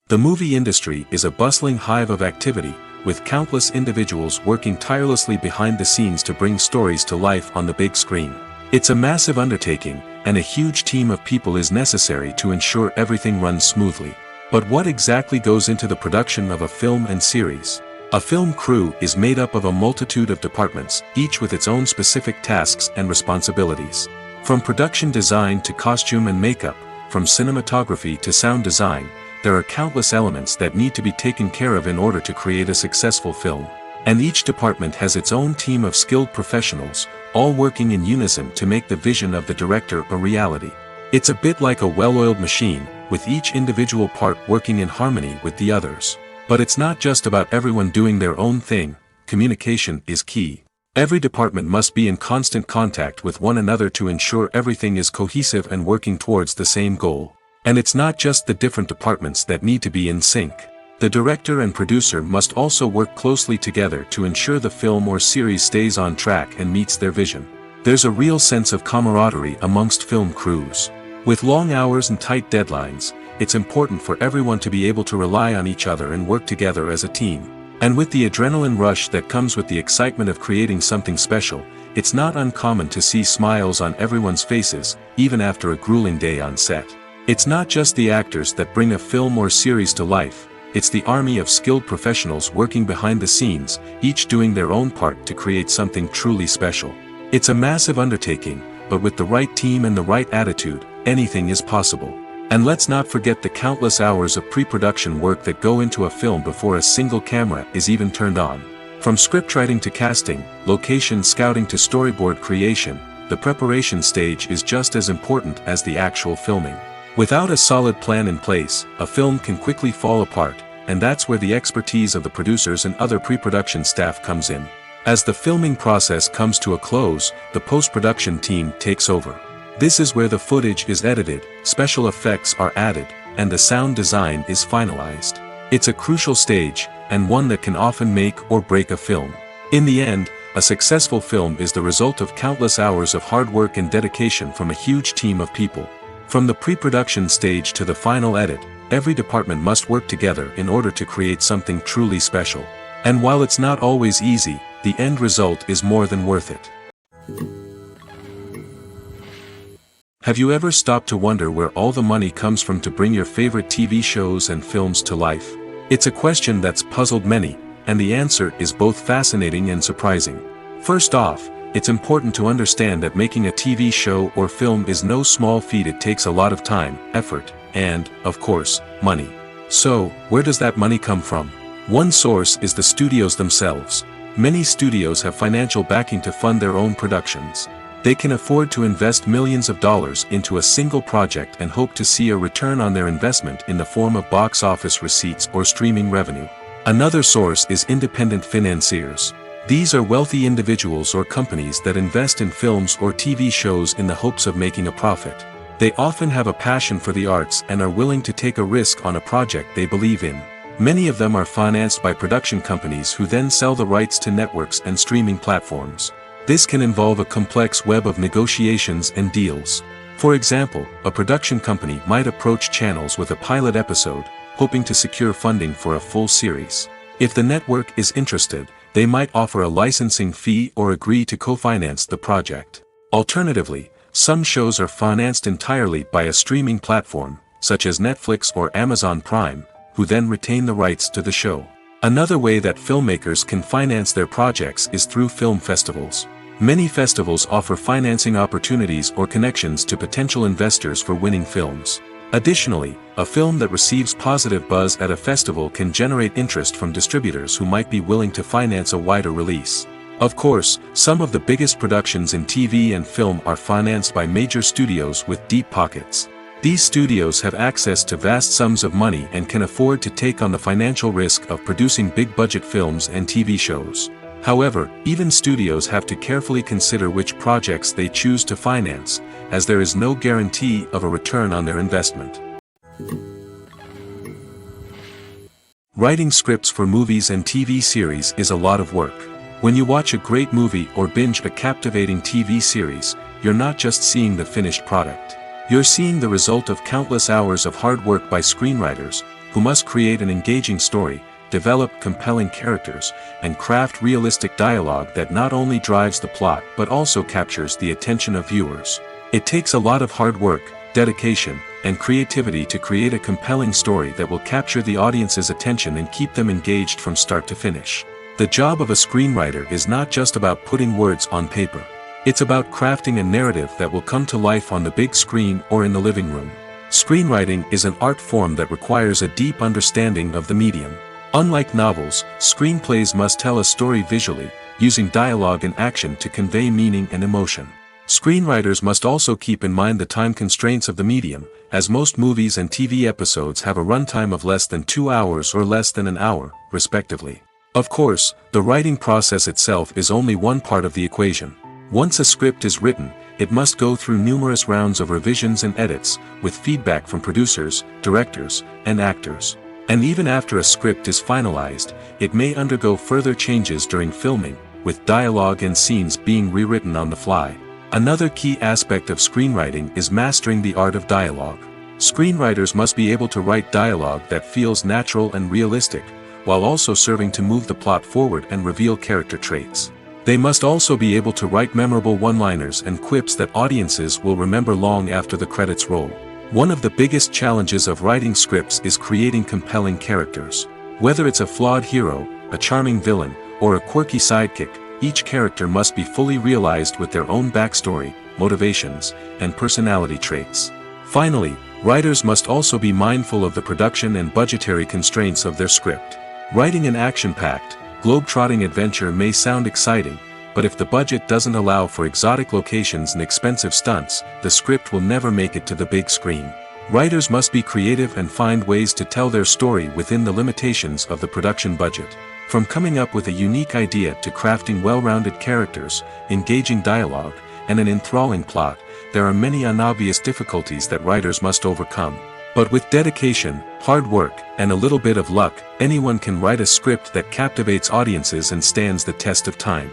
The movie industry is a bustling hive of activity, with countless individuals working tirelessly behind the scenes to bring stories to life on the big screen. It's a massive undertaking, and a huge team of people is necessary to ensure everything runs smoothly. But what exactly goes into the production of a film and series? A film crew is made up of a multitude of departments, each with its own specific tasks and responsibilities. From production design to costume and makeup, from cinematography to sound design, there are countless elements that need to be taken care of in order to create a successful film. And each department has its own team of skilled professionals, all working in unison to make the vision of the director a reality. It's a bit like a well-oiled machine, with each individual part working in harmony with the others. But it's not just about everyone doing their own thing. Communication is key. Every department must be in constant contact with one another to ensure everything is cohesive and working towards the same goal. And it's not just the different departments that need to be in sync. The director and producer must also work closely together to ensure the film or series stays on track and meets their vision. There's a real sense of camaraderie amongst film crews. With long hours and tight deadlines, it's important for everyone to be able to rely on each other and work together as a team. And with the adrenaline rush that comes with the excitement of creating something special, it's not uncommon to see smiles on everyone's faces, even after a grueling day on set. It's not just the actors that bring a film or series to life, it's the army of skilled professionals working behind the scenes, each doing their own part to create something truly special. It's a massive undertaking, but with the right team and the right attitude, anything is possible. And let's not forget the countless hours of pre-production work that go into a film before a single camera is even turned on. From scriptwriting to casting, location scouting to storyboard creation, the preparation stage is just as important as the actual filming. Without a solid plan in place, a film can quickly fall apart, and that's where the expertise of the producers and other pre-production staff comes in. As the filming process comes to a close, the post-production team takes over. This is where the footage is edited, special effects are added, and the sound design is finalized. It's a crucial stage, and one that can often make or break a film. In the end, a successful film is the result of countless hours of hard work and dedication from a huge team of people. From the pre-production stage to the final edit, every department must work together in order to create something truly special. And while it's not always easy, the end result is more than worth it. Have you ever stopped to wonder where all the money comes from to bring your favorite TV shows and films to life? It's a question that's puzzled many, and the answer is both fascinating and surprising. First off, it's important to understand that making a TV show or film is no small feat. It takes a lot of time, effort, and, of course, money. So, where does that money come from? One source is the studios themselves. Many studios have financial backing to fund their own productions. They can afford to invest millions of dollars into a single project and hope to see a return on their investment in the form of box office receipts or streaming revenue. Another source is independent financiers. These are wealthy individuals or companies that invest in films or TV shows in the hopes of making a profit. They often have a passion for the arts and are willing to take a risk on a project they believe in. Many of them are financed by production companies who then sell the rights to networks and streaming platforms. This can involve a complex web of negotiations and deals. For example, a production company might approach channels with a pilot episode, hoping to secure funding for a full series. If the network is interested, they might offer a licensing fee or agree to co-finance the project. Alternatively, some shows are financed entirely by a streaming platform, such as Netflix or Amazon Prime, who then retain the rights to the show. Another way that filmmakers can finance their projects is through film festivals. Many festivals offer financing opportunities or connections to potential investors for winning films. Additionally, a film that receives positive buzz at a festival can generate interest from distributors who might be willing to finance a wider release. Of course, some of the biggest productions in TV and film are financed by major studios with deep pockets. These studios have access to vast sums of money and can afford to take on the financial risk of producing big-budget films and TV shows. However, even studios have to carefully consider which projects they choose to finance, as there is no guarantee of a return on their investment. Writing scripts for movies and TV series is a lot of work. When you watch a great movie or binge a captivating TV series, you're not just seeing the finished product. You're seeing the result of countless hours of hard work by screenwriters, who must create an engaging story, develop compelling characters, and craft realistic dialogue that not only drives the plot but also captures the attention of viewers. It takes a lot of hard work, dedication, and creativity to create a compelling story that will capture the audience's attention and keep them engaged from start to finish. The job of a screenwriter is not just about putting words on paper. It's about crafting a narrative that will come to life on the big screen or in the living room. Screenwriting is an art form that requires a deep understanding of the medium. Unlike novels, screenplays must tell a story visually, using dialogue and action to convey meaning and emotion. Screenwriters must also keep in mind the time constraints of the medium, as most movies and TV episodes have a runtime of less than 2 hours or less than an hour, respectively. Of course, the writing process itself is only one part of the equation. Once a script is written, it must go through numerous rounds of revisions and edits, with feedback from producers, directors, and actors. And even after a script is finalized, it may undergo further changes during filming, with dialogue and scenes being rewritten on the fly. Another key aspect of screenwriting is mastering the art of dialogue. Screenwriters must be able to write dialogue that feels natural and realistic, while also serving to move the plot forward and reveal character traits. They must also be able to write memorable one-liners and quips that audiences will remember long after the credits roll. One of the biggest challenges of writing scripts is creating compelling characters. Whether it's a flawed hero, a charming villain, or a quirky sidekick, each character must be fully realized with their own backstory, motivations, and personality traits. Finally, writers must also be mindful of the production and budgetary constraints of their script. Writing an action-packed, globe-trotting adventure may sound exciting, but if the budget doesn't allow for exotic locations and expensive stunts, the script will never make it to the big screen. Writers must be creative and find ways to tell their story within the limitations of the production budget. From coming up with a unique idea to crafting well-rounded characters, engaging dialogue, and an enthralling plot, there are many unobvious difficulties that writers must overcome. But with dedication, hard work, and a little bit of luck, anyone can write a script that captivates audiences and stands the test of time.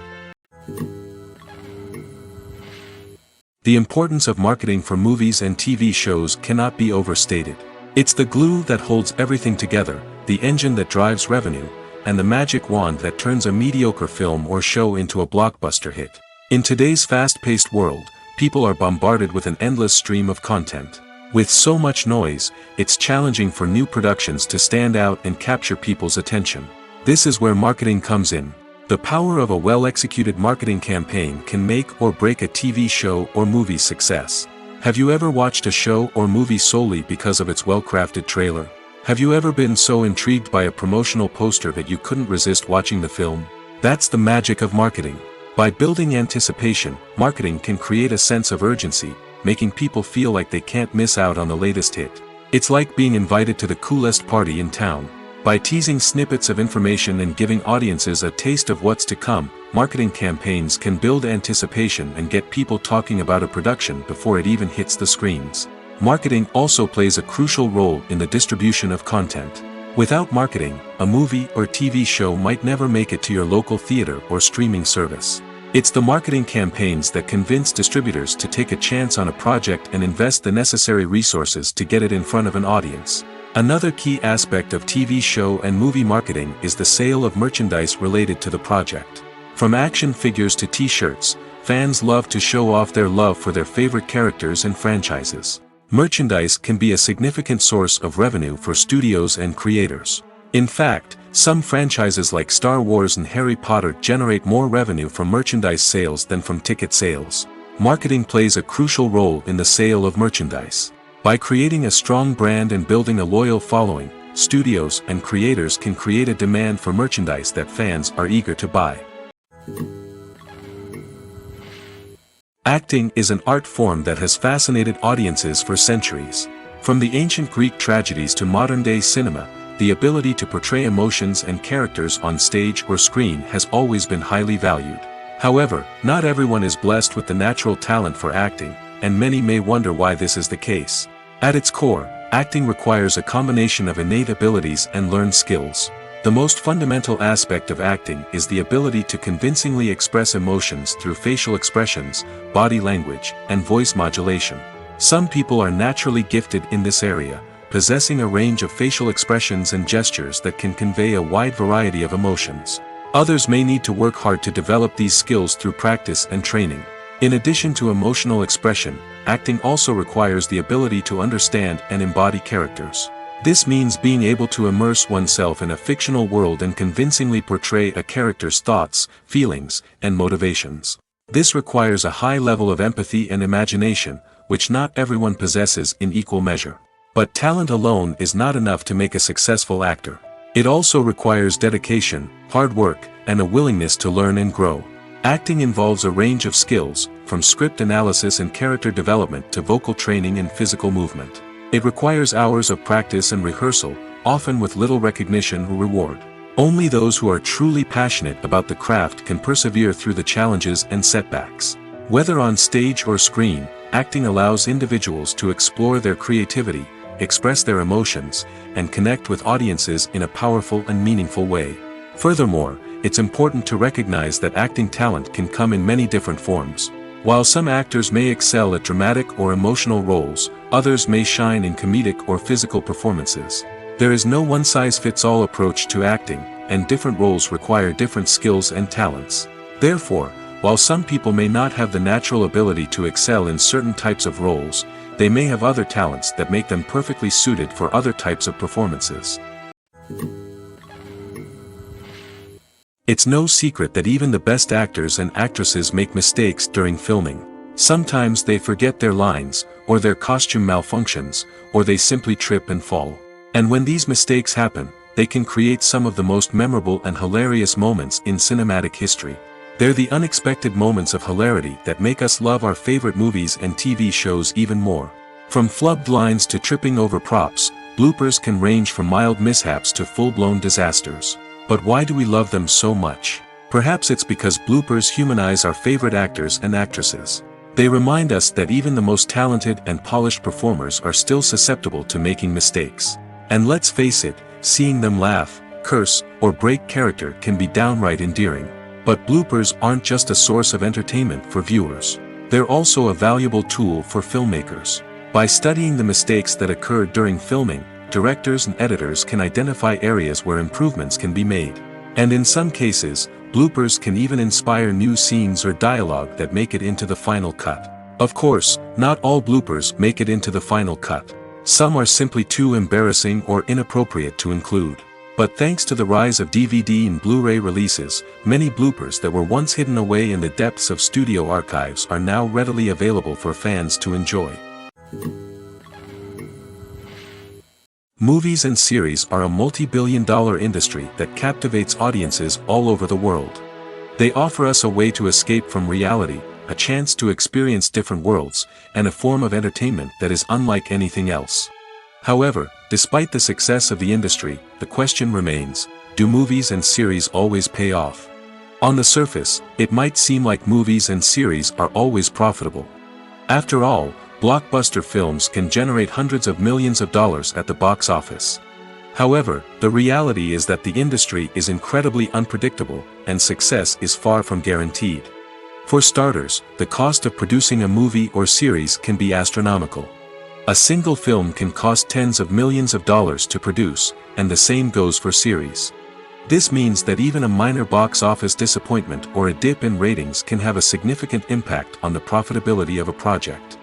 The importance of marketing for movies and TV shows cannot be overstated. It's the glue that holds everything together, the engine that drives revenue, and the magic wand that turns a mediocre film or show into a blockbuster hit. In today's fast-paced world, people are bombarded with an endless stream of content. With so much noise, it's challenging for new productions to stand out and capture people's attention. This is where marketing comes in. The power of a well-executed marketing campaign can make or break a TV show or movie's success. Have you ever watched a show or movie solely because of its well-crafted trailer? Have you ever been so intrigued by a promotional poster that you couldn't resist watching the film? That's the magic of marketing. By building anticipation, marketing can create a sense of urgency, making people feel like they can't miss out on the latest hit. It's like being invited to the coolest party in town. By teasing snippets of information and giving audiences a taste of what's to come, marketing campaigns can build anticipation and get people talking about a production before it even hits the screens. Marketing also plays a crucial role in the distribution of content. Without marketing, a movie or TV show might never make it to your local theater or streaming service. It's the marketing campaigns that convince distributors to take a chance on a project and invest the necessary resources to get it in front of an audience. Another key aspect of TV show and movie marketing is the sale of merchandise related to the project. From action figures to t-shirts, fans love to show off their love for their favorite characters and franchises. Merchandise can be a significant source of revenue for studios and creators. In fact, some franchises like Star Wars and Harry Potter generate more revenue from merchandise sales than from ticket sales. Marketing plays a crucial role in the sale of merchandise. By creating a strong brand and building a loyal following, studios and creators can create a demand for merchandise that fans are eager to buy. Acting is an art form that has fascinated audiences for centuries. From the ancient Greek tragedies to modern-day cinema, the ability to portray emotions and characters on stage or screen has always been highly valued. However, not everyone is blessed with the natural talent for acting, and many may wonder why this is the case. At its core, acting requires a combination of innate abilities and learned skills. The most fundamental aspect of acting is the ability to convincingly express emotions through facial expressions, body language, and voice modulation. Some people are naturally gifted in this area, possessing a range of facial expressions and gestures that can convey a wide variety of emotions. Others may need to work hard to develop these skills through practice and training. In addition to emotional expression, acting also requires the ability to understand and embody characters. This means being able to immerse oneself in a fictional world and convincingly portray a character's thoughts, feelings, and motivations. This requires a high level of empathy and imagination, which not everyone possesses in equal measure. But talent alone is not enough to make a successful actor. It also requires dedication, hard work, and a willingness to learn and grow. Acting involves a range of skills, from script analysis and character development to vocal training and physical movement. It requires hours of practice and rehearsal, often with little recognition or reward. Only those who are truly passionate about the craft can persevere through the challenges and setbacks. Whether on stage or screen, acting allows individuals to explore their creativity, express their emotions, and connect with audiences in a powerful and meaningful way. Furthermore, it's important to recognize that acting talent can come in many different forms. While some actors may excel at dramatic or emotional roles, others may shine in comedic or physical performances. There is no one-size-fits-all approach to acting, and different roles require different skills and talents. Therefore, while some people may not have the natural ability to excel in certain types of roles, they may have other talents that make them perfectly suited for other types of performances. It's no secret that even the best actors and actresses make mistakes during filming. Sometimes they forget their lines, or their costume malfunctions, or they simply trip and fall. And when these mistakes happen, they can create some of the most memorable and hilarious moments in cinematic history. They're the unexpected moments of hilarity that make us love our favorite movies and TV shows even more. From flubbed lines to tripping over props, bloopers can range from mild mishaps to full-blown disasters. But why do we love them so much? Perhaps it's because bloopers humanize our favorite actors and actresses. They remind us that even the most talented and polished performers are still susceptible to making mistakes. And let's face it, seeing them laugh, curse, or break character can be downright endearing. But bloopers aren't just a source of entertainment for viewers. They're also a valuable tool for filmmakers. By studying the mistakes that occurred during filming, directors and editors can identify areas where improvements can be made. And in some cases, bloopers can even inspire new scenes or dialogue that make it into the final cut. Of course, not all bloopers make it into the final cut. Some are simply too embarrassing or inappropriate to include. But thanks to the rise of DVD and Blu-ray releases, many bloopers that were once hidden away in the depths of studio archives are now readily available for fans to enjoy. Movies and series are a multi-billion-dollar industry that captivates audiences all over the world. They offer us a way to escape from reality, a chance to experience different worlds, and a form of entertainment that is unlike anything else. However, despite the success of the industry, the question remains, do movies and series always pay off? On the surface, it might seem like movies and series are always profitable. After all, blockbuster films can generate hundreds of millions of dollars at the box office. However, the reality is that the industry is incredibly unpredictable, and success is far from guaranteed. For starters, the cost of producing a movie or series can be astronomical. A single film can cost tens of millions of dollars to produce, and the same goes for series. This means that even a minor box office disappointment or a dip in ratings can have a significant impact on the profitability of a project.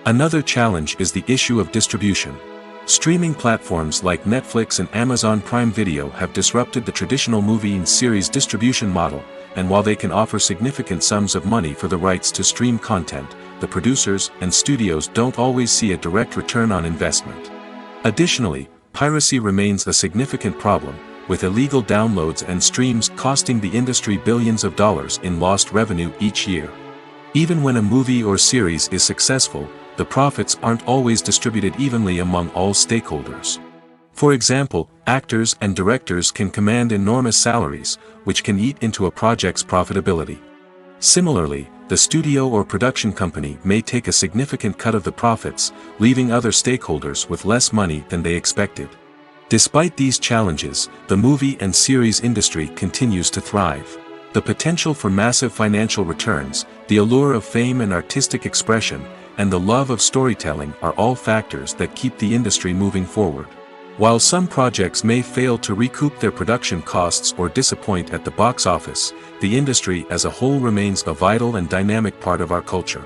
Another challenge is the issue of distribution. Streaming platforms like Netflix and Amazon Prime Video have disrupted the traditional movie and series distribution model, and while they can offer significant sums of money for the rights to stream content, the producers and studios don't always see a direct return on investment. Additionally, piracy remains a significant problem, with illegal downloads and streams costing the industry billions of dollars in lost revenue each year. Even when a movie or series is successful, the profits aren't always distributed evenly among all stakeholders. For example, actors and directors can command enormous salaries, which can eat into a project's profitability. Similarly, the studio or production company may take a significant cut of the profits, leaving other stakeholders with less money than they expected. Despite these challenges, the movie and series industry continues to thrive. The potential for massive financial returns, the allure of fame and artistic expression, and the love of storytelling are all factors that keep the industry moving forward. While some projects may fail to recoup their production costs or disappoint at the box office, the industry as a whole remains a vital and dynamic part of our culture.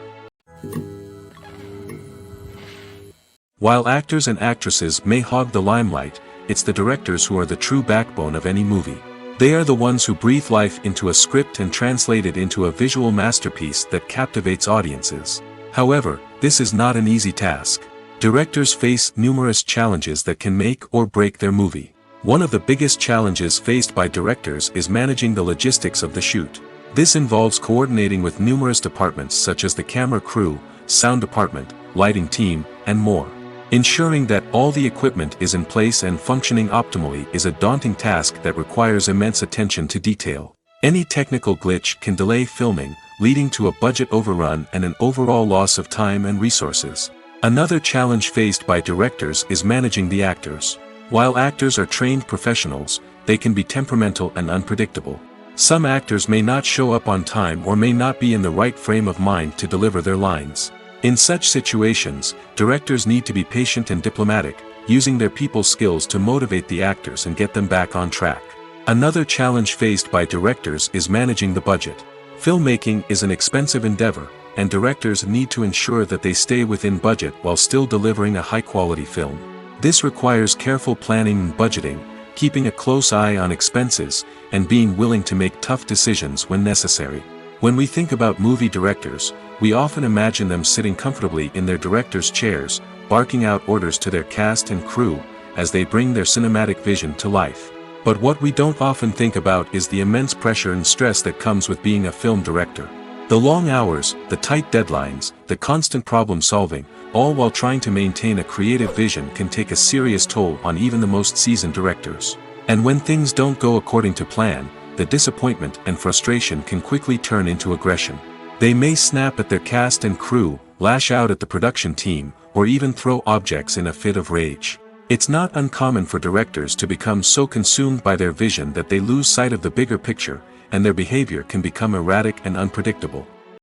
While actors and actresses may hog the limelight, it's the directors who are the true backbone of any movie. They are the ones who breathe life into a script and translate it into a visual masterpiece that captivates audiences. However, this is not an easy task. Directors face numerous challenges that can make or break their movie. One of the biggest challenges faced by directors is managing the logistics of the shoot. This involves coordinating with numerous departments such as the camera crew, sound department, lighting team, and more. Ensuring that all the equipment is in place and functioning optimally is a daunting task that requires immense attention to detail. Any technical glitch can delay filming, leading to a budget overrun and an overall loss of time and resources. Another challenge faced by directors is managing the actors. While actors are trained professionals, they can be temperamental and unpredictable. Some actors may not show up on time or may not be in the right frame of mind to deliver their lines. In such situations, directors need to be patient and diplomatic, using their people skills to motivate the actors and get them back on track. Another challenge faced by directors is managing the budget. Filmmaking is an expensive endeavor, and directors need to ensure that they stay within budget while still delivering a high-quality film. This requires careful planning and budgeting, keeping a close eye on expenses, and being willing to make tough decisions when necessary. When we think about movie directors, we often imagine them sitting comfortably in their director's chairs, barking out orders to their cast and crew, as they bring their cinematic vision to life. But what we don't often think about is the immense pressure and stress that comes with being a film director. The long hours, the tight deadlines, the constant problem solving, all while trying to maintain a creative vision can take a serious toll on even the most seasoned directors. And when things don't go according to plan, the disappointment and frustration can quickly turn into aggression. They may snap at their cast and crew, lash out at the production team, or even throw objects in a fit of rage. It's not uncommon for directors to become so consumed by their vision that they lose sight of the bigger picture, and their behavior can become erratic and unpredictable.